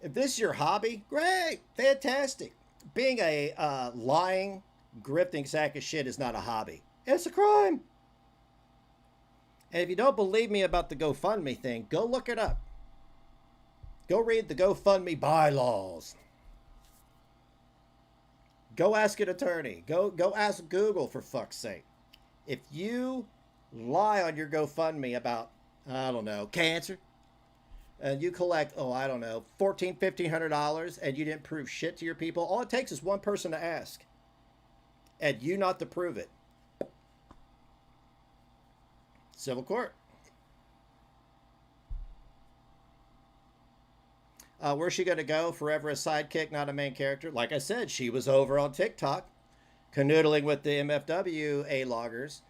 if this is your hobby, great, fantastic. Being a lying, grifting sack of shit is not a hobby. It's a crime. And if you don't believe me about the GoFundMe thing, go look it up. Go read the GoFundMe bylaws. Go ask an attorney. Go ask Google, for fuck's sake. If you lie on your GoFundMe about, I don't know, cancer, and you collect, $1,400-$1,500, and you didn't prove shit to your people, all it takes is one person to ask, and you not to prove it. Civil court. Where's she going to go? Forever a sidekick, not a main character? Like I said, she was over on TikTok, canoodling with the MFW A-loggers,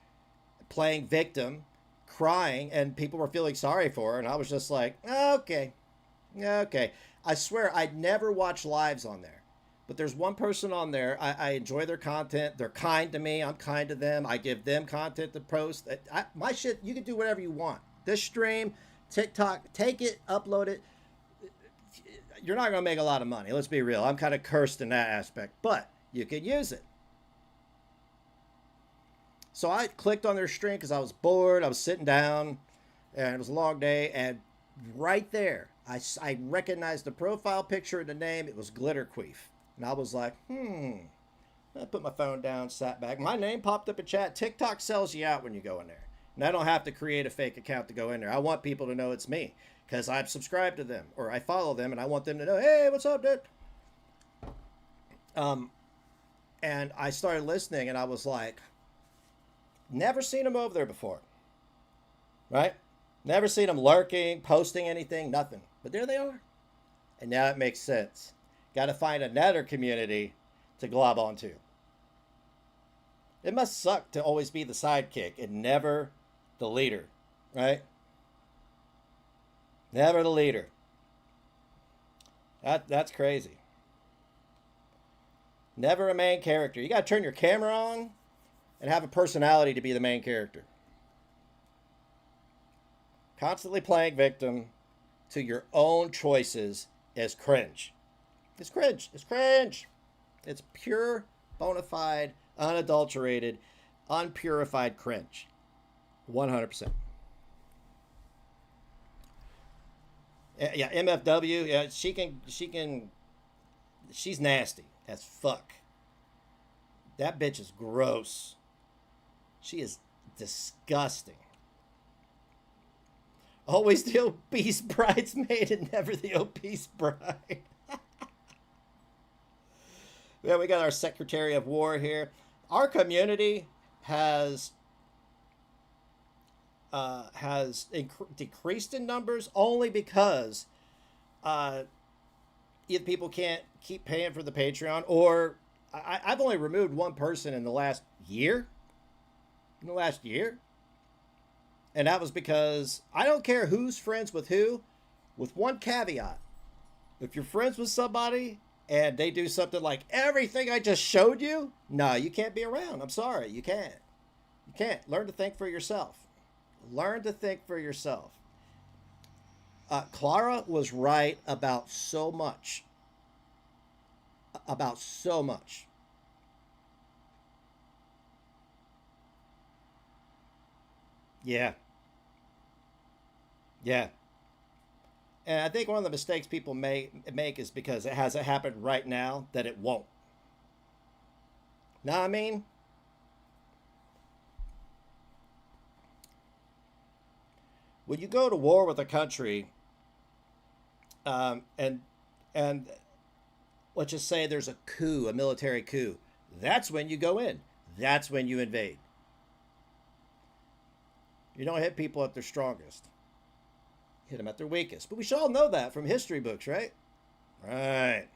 playing victim, crying, and people were feeling sorry for her. And I was just like, okay. I swear, I'd never watch lives on there. But there's one person on there. I enjoy their content. They're kind to me. I'm kind to them. I give them content to post. My shit, you can do whatever you want. This stream, TikTok, take it, upload it. You're not going to make a lot of money. Let's be real. I'm kind of cursed in that aspect, but you can use it. So I clicked on their stream because I was bored. I was sitting down and it was a long day. And right there, I recognized the profile picture and the name. It was Glitterqueef. And I was like, I put my phone down, sat back. My name popped up in chat. TikTok sells you out when you go in there. And I don't have to create a fake account to go in there. I want people to know it's me. Because I've subscribed to them, or I follow them, and I want them to know, hey, what's up, dude? And I started listening, and I was like, Never seen them over there before. Right? Never seen them lurking, posting anything, nothing. But there they are. And now it makes sense. Got to find another community to glob onto. It must suck to always be the sidekick and never the leader, right? Never the leader. That's crazy. Never a main character. You got to turn your camera on and have a personality to be the main character. Constantly playing victim to your own choices is cringe. It's cringe. It's cringe. It's pure, bona fide, unadulterated, unpurified cringe. 100%. Yeah, MFW, yeah, she's nasty as fuck. That bitch is gross. She is disgusting. Always the obese bridesmaid and never the obese bride. Yeah, we got our Secretary of War here. Our community has decreased in numbers only because either people can't keep paying for the Patreon, or I've only removed one person in the last year. And that was because I don't care who's friends with who, with one caveat. If you're friends with somebody and they do something like everything I just showed you, no, you can't be around. I'm sorry, you can't. You can't. Learn to think for yourself. Learn to think for yourself. Clara was right about so much. About so much. Yeah. Yeah. And I think one of the mistakes people make is because it hasn't happened right now that it won't. Know what I mean? When you go to war with a country, and let's just say there's a coup, a military coup, that's when you go in. That's when you invade. You don't hit people at their strongest. Hit them at their weakest. But we should all know that from history books, right? Right.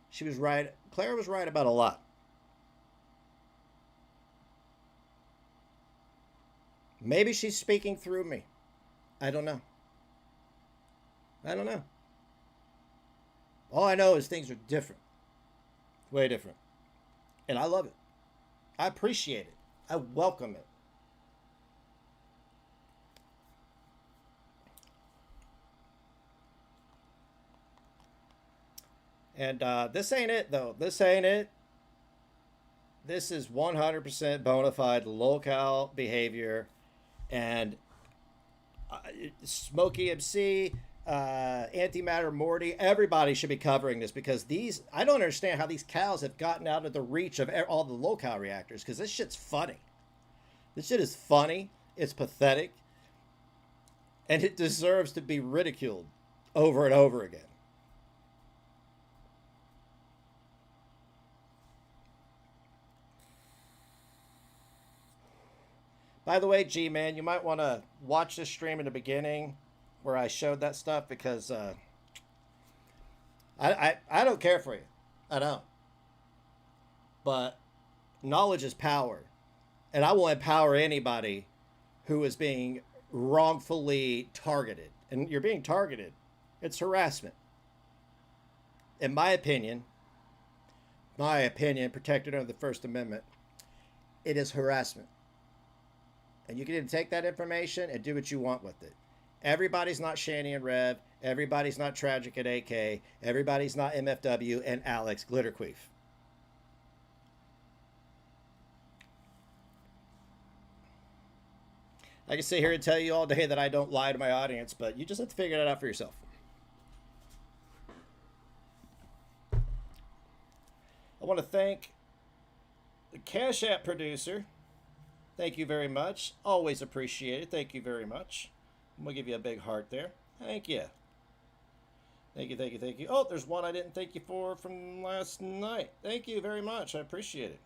She was right. Clara was right about a lot. Maybe she's speaking through me. I don't know. I don't know. All I know is things are different. Way different. And I love it. I appreciate it. I welcome it. And this ain't it, though. This ain't it. This is 100% bona fide locale behavior. And Smokey MC, Antimatter Morty, everybody should be covering this, because these, I don't understand how these cows have gotten out of the reach of all the locale reactors, because this shit's funny. This shit is funny. It's pathetic. And it deserves to be ridiculed over and over again. By the way, G-Man, you might want to watch this stream in the beginning where I showed that stuff, because I don't care for you. I don't. But knowledge is power. And I will empower anybody who is being wrongfully targeted. And you're being targeted. It's harassment. In my opinion, protected under the First Amendment, it is harassment. And you can take that information and do what you want with it. Everybody's not Shani and Rev. Everybody's not Tragic at AK. Everybody's not MFW and Alex Glitterqueef. I can sit here and tell you all day that I don't lie to my audience, but you just have to figure that out for yourself. I want to thank the Cash App producer. Thank you very much. Always appreciate it. Thank you very much. I'm going to give you a big heart there. Thank you. Thank you, thank you, thank you. Oh, there's one I didn't thank you for from last night. Thank you very much. I appreciate it.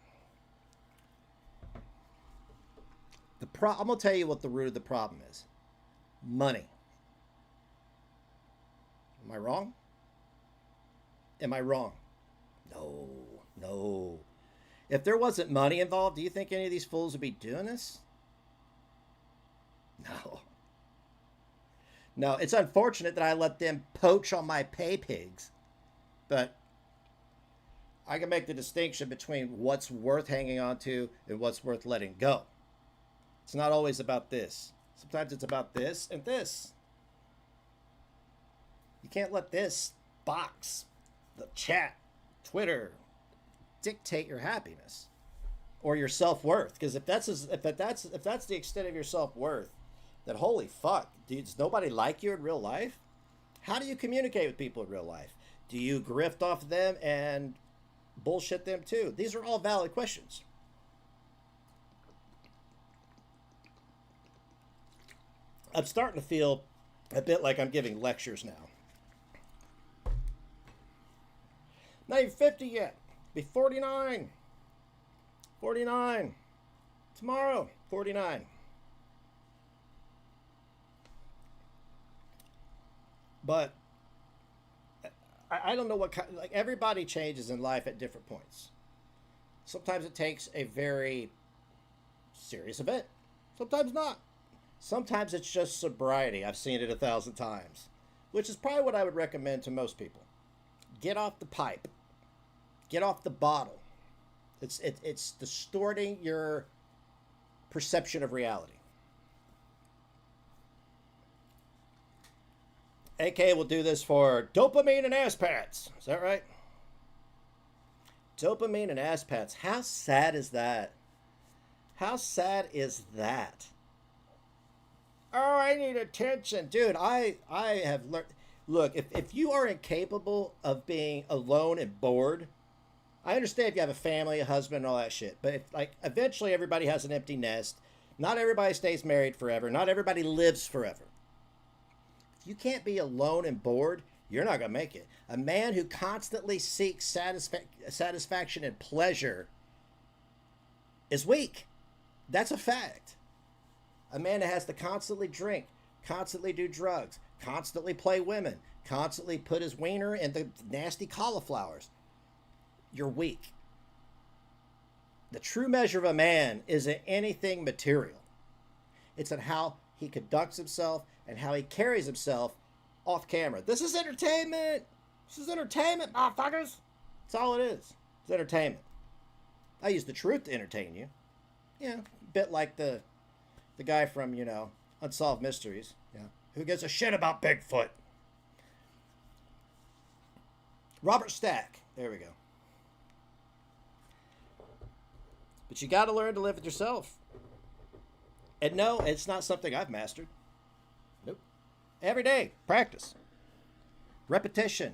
I'm going to tell you what the root of the problem is. Money. Am I wrong? Am I wrong? No, no. If there wasn't money involved, do you think any of these fools would be doing this? No. No, it's unfortunate that I let them poach on my pay pigs. But I can make the distinction between what's worth hanging on to and what's worth letting go. It's not always about this. Sometimes it's about this and this. You can't let this box, the chat, Twitter, dictate your happiness or your self-worth. Because if that's the extent of your self-worth, then holy fuck, does nobody like you in real life? How do you communicate with people in real life? Do you grift off them and bullshit them too? These are all valid questions. I'm starting to feel a bit like I'm giving lectures now. Not even 50 yet. Be 49. 49. Tomorrow, 49. But I don't know what kind, like everybody changes in life at different points. Sometimes it takes a very serious event. Sometimes not. Sometimes it's just sobriety. I've seen it 1,000 times, which is probably what I would recommend to most people. Get off the pipe. Get off the bottle. It's distorting your perception of reality. AK will do this for dopamine and ass pats. Is that right? Dopamine and ass pats. How sad is that? How sad is that? Oh, I need attention. Dude, I have learned. Look, if you are incapable of being alone and bored, I understand if you have a family, a husband, and all that shit. But if, like, eventually everybody has an empty nest. Not everybody stays married forever. Not everybody lives forever. If you can't be alone and bored, you're not going to make it. A man who constantly seeks satisfaction and pleasure is weak. That's a fact. A man that has to constantly drink, constantly do drugs, constantly play women, constantly put his wiener in the nasty cauliflowers, you're weak. The true measure of a man isn't anything material. It's in how he conducts himself and how he carries himself off camera. This is entertainment. This is entertainment, motherfuckers. That's all it is. It's entertainment. I use the truth to entertain you. Yeah, a bit like the guy from, Unsolved Mysteries. Yeah, who gives a shit about Bigfoot? Robert Stack. There we go. But you got to learn to live with yourself. And no, it's not something I've mastered. Nope. Every day, practice. Repetition.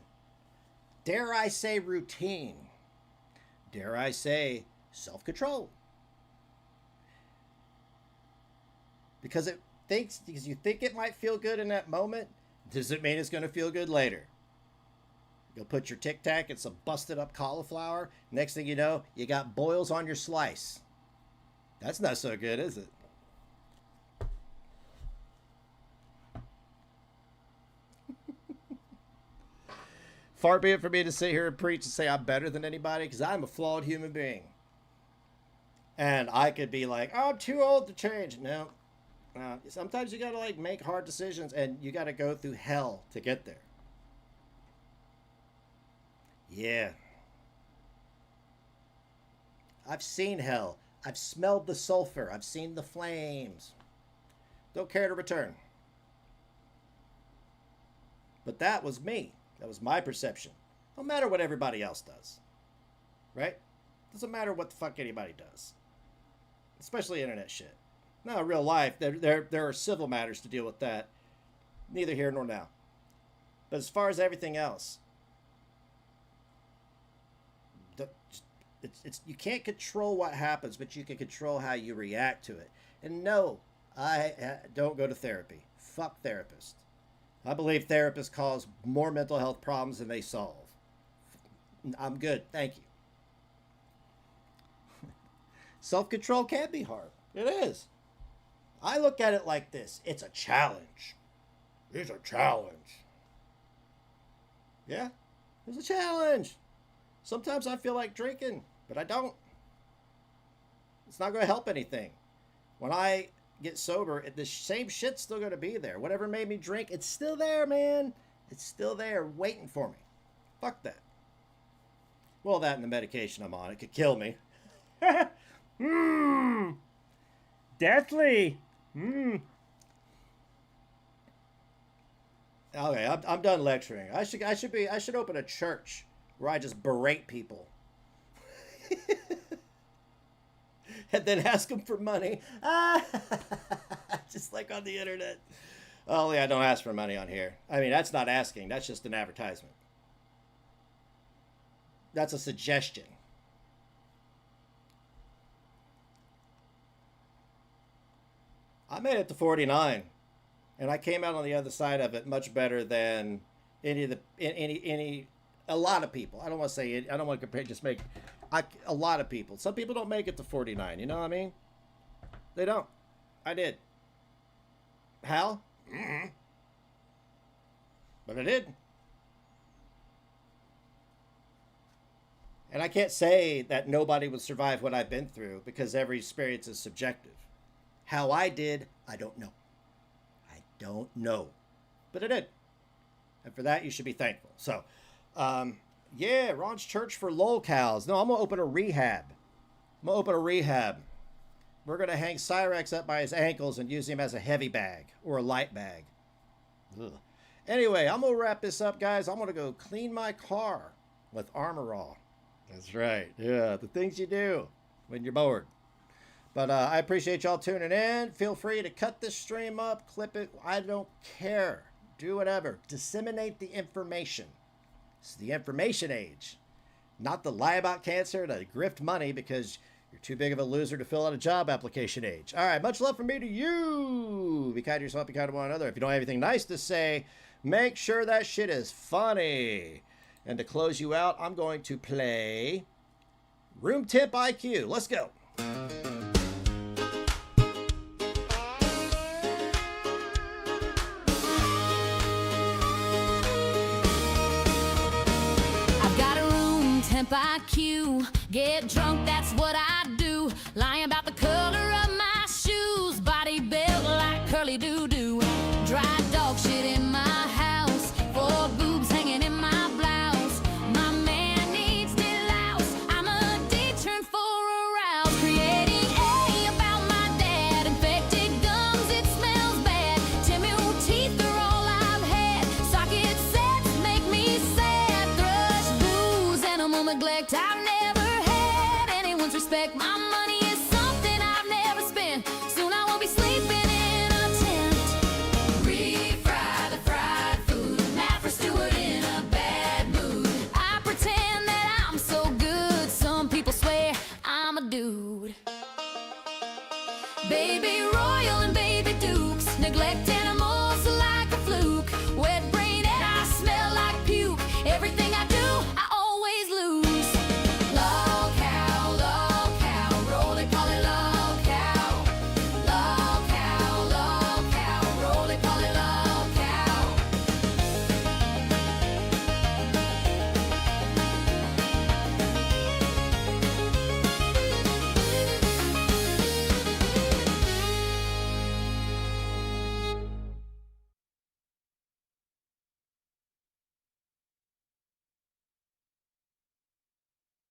Dare I say routine. Dare I say self-control. Because you think it might feel good in that moment, doesn't mean it's going to feel good later. You'll put your Tic Tac in some busted up cauliflower. Next thing you know, you got boils on your slice. That's not so good, is it? Far be it for me to sit here and preach and say I'm better than anybody, because I'm a flawed human being. And I could be like, oh, I'm too old to change. No. Sometimes you got to make hard decisions, and you got to go through hell to get there. Yeah. I've seen hell. I've smelled the sulfur. I've seen the flames. Don't care to return. But that was me. That was my perception. No matter what everybody else does. Right? Doesn't matter what the fuck anybody does. Especially internet shit. Now, in real life, there are civil matters to deal with that. Neither here nor now. But as far as everything else, you can't control what happens, but you can control how you react to it. And no, I don't go to therapy. Fuck therapists. I believe therapists cause more mental health problems than they solve. I'm good. Thank you. Self-control can be hard. It is. I look at it like this. It's a challenge. It's a challenge. Yeah, it's a challenge. Sometimes I feel like drinking, but I don't. It's not going to help anything. When I get sober, the same shit's still going to be there. Whatever made me drink, it's still there, man. It's still there waiting for me. Fuck that. Well, that and the medication I'm on, it could kill me. Deathly. Okay, I'm done lecturing. I should open a church where I just berate people. And then ask them for money. Just like on the internet. Only I don't ask for money on here. I mean, that's not asking. That's just an advertisement. That's a suggestion. I made it to 49, and I came out on the other side of it much better than a lot of people. I don't want to say it. I don't want to compare. A lot of people. Some people don't make it to 49. You know what I mean? They don't. I did. How? But I did. And I can't say that nobody would survive what I've been through because every experience is subjective. How I did, I don't know. I don't know. But I did. And for that, you should be thankful. So, yeah, Ron's church for lolcows. No, I'm going to open a rehab. We're going to hang Cyrex up by his ankles and use him as a heavy bag or a light bag. Ugh. Anyway, I'm going to wrap this up, guys. I'm going to go clean my car with Armor All. That's right. Yeah, the things you do when you're bored. But I appreciate y'all tuning in. Feel free to cut this stream up, clip it. I don't care. Do whatever. Disseminate the information. It's the information age. Not the lie about cancer, to grift money because you're too big of a loser to fill out a job application age. All right, much love from me to you. Be kind to yourself, be kind to one another. If you don't have anything nice to say, make sure that shit is funny. And to close you out, I'm going to play Room Temp IQ. Let's go. I've got a room temp IQ. Get drunk, that's what I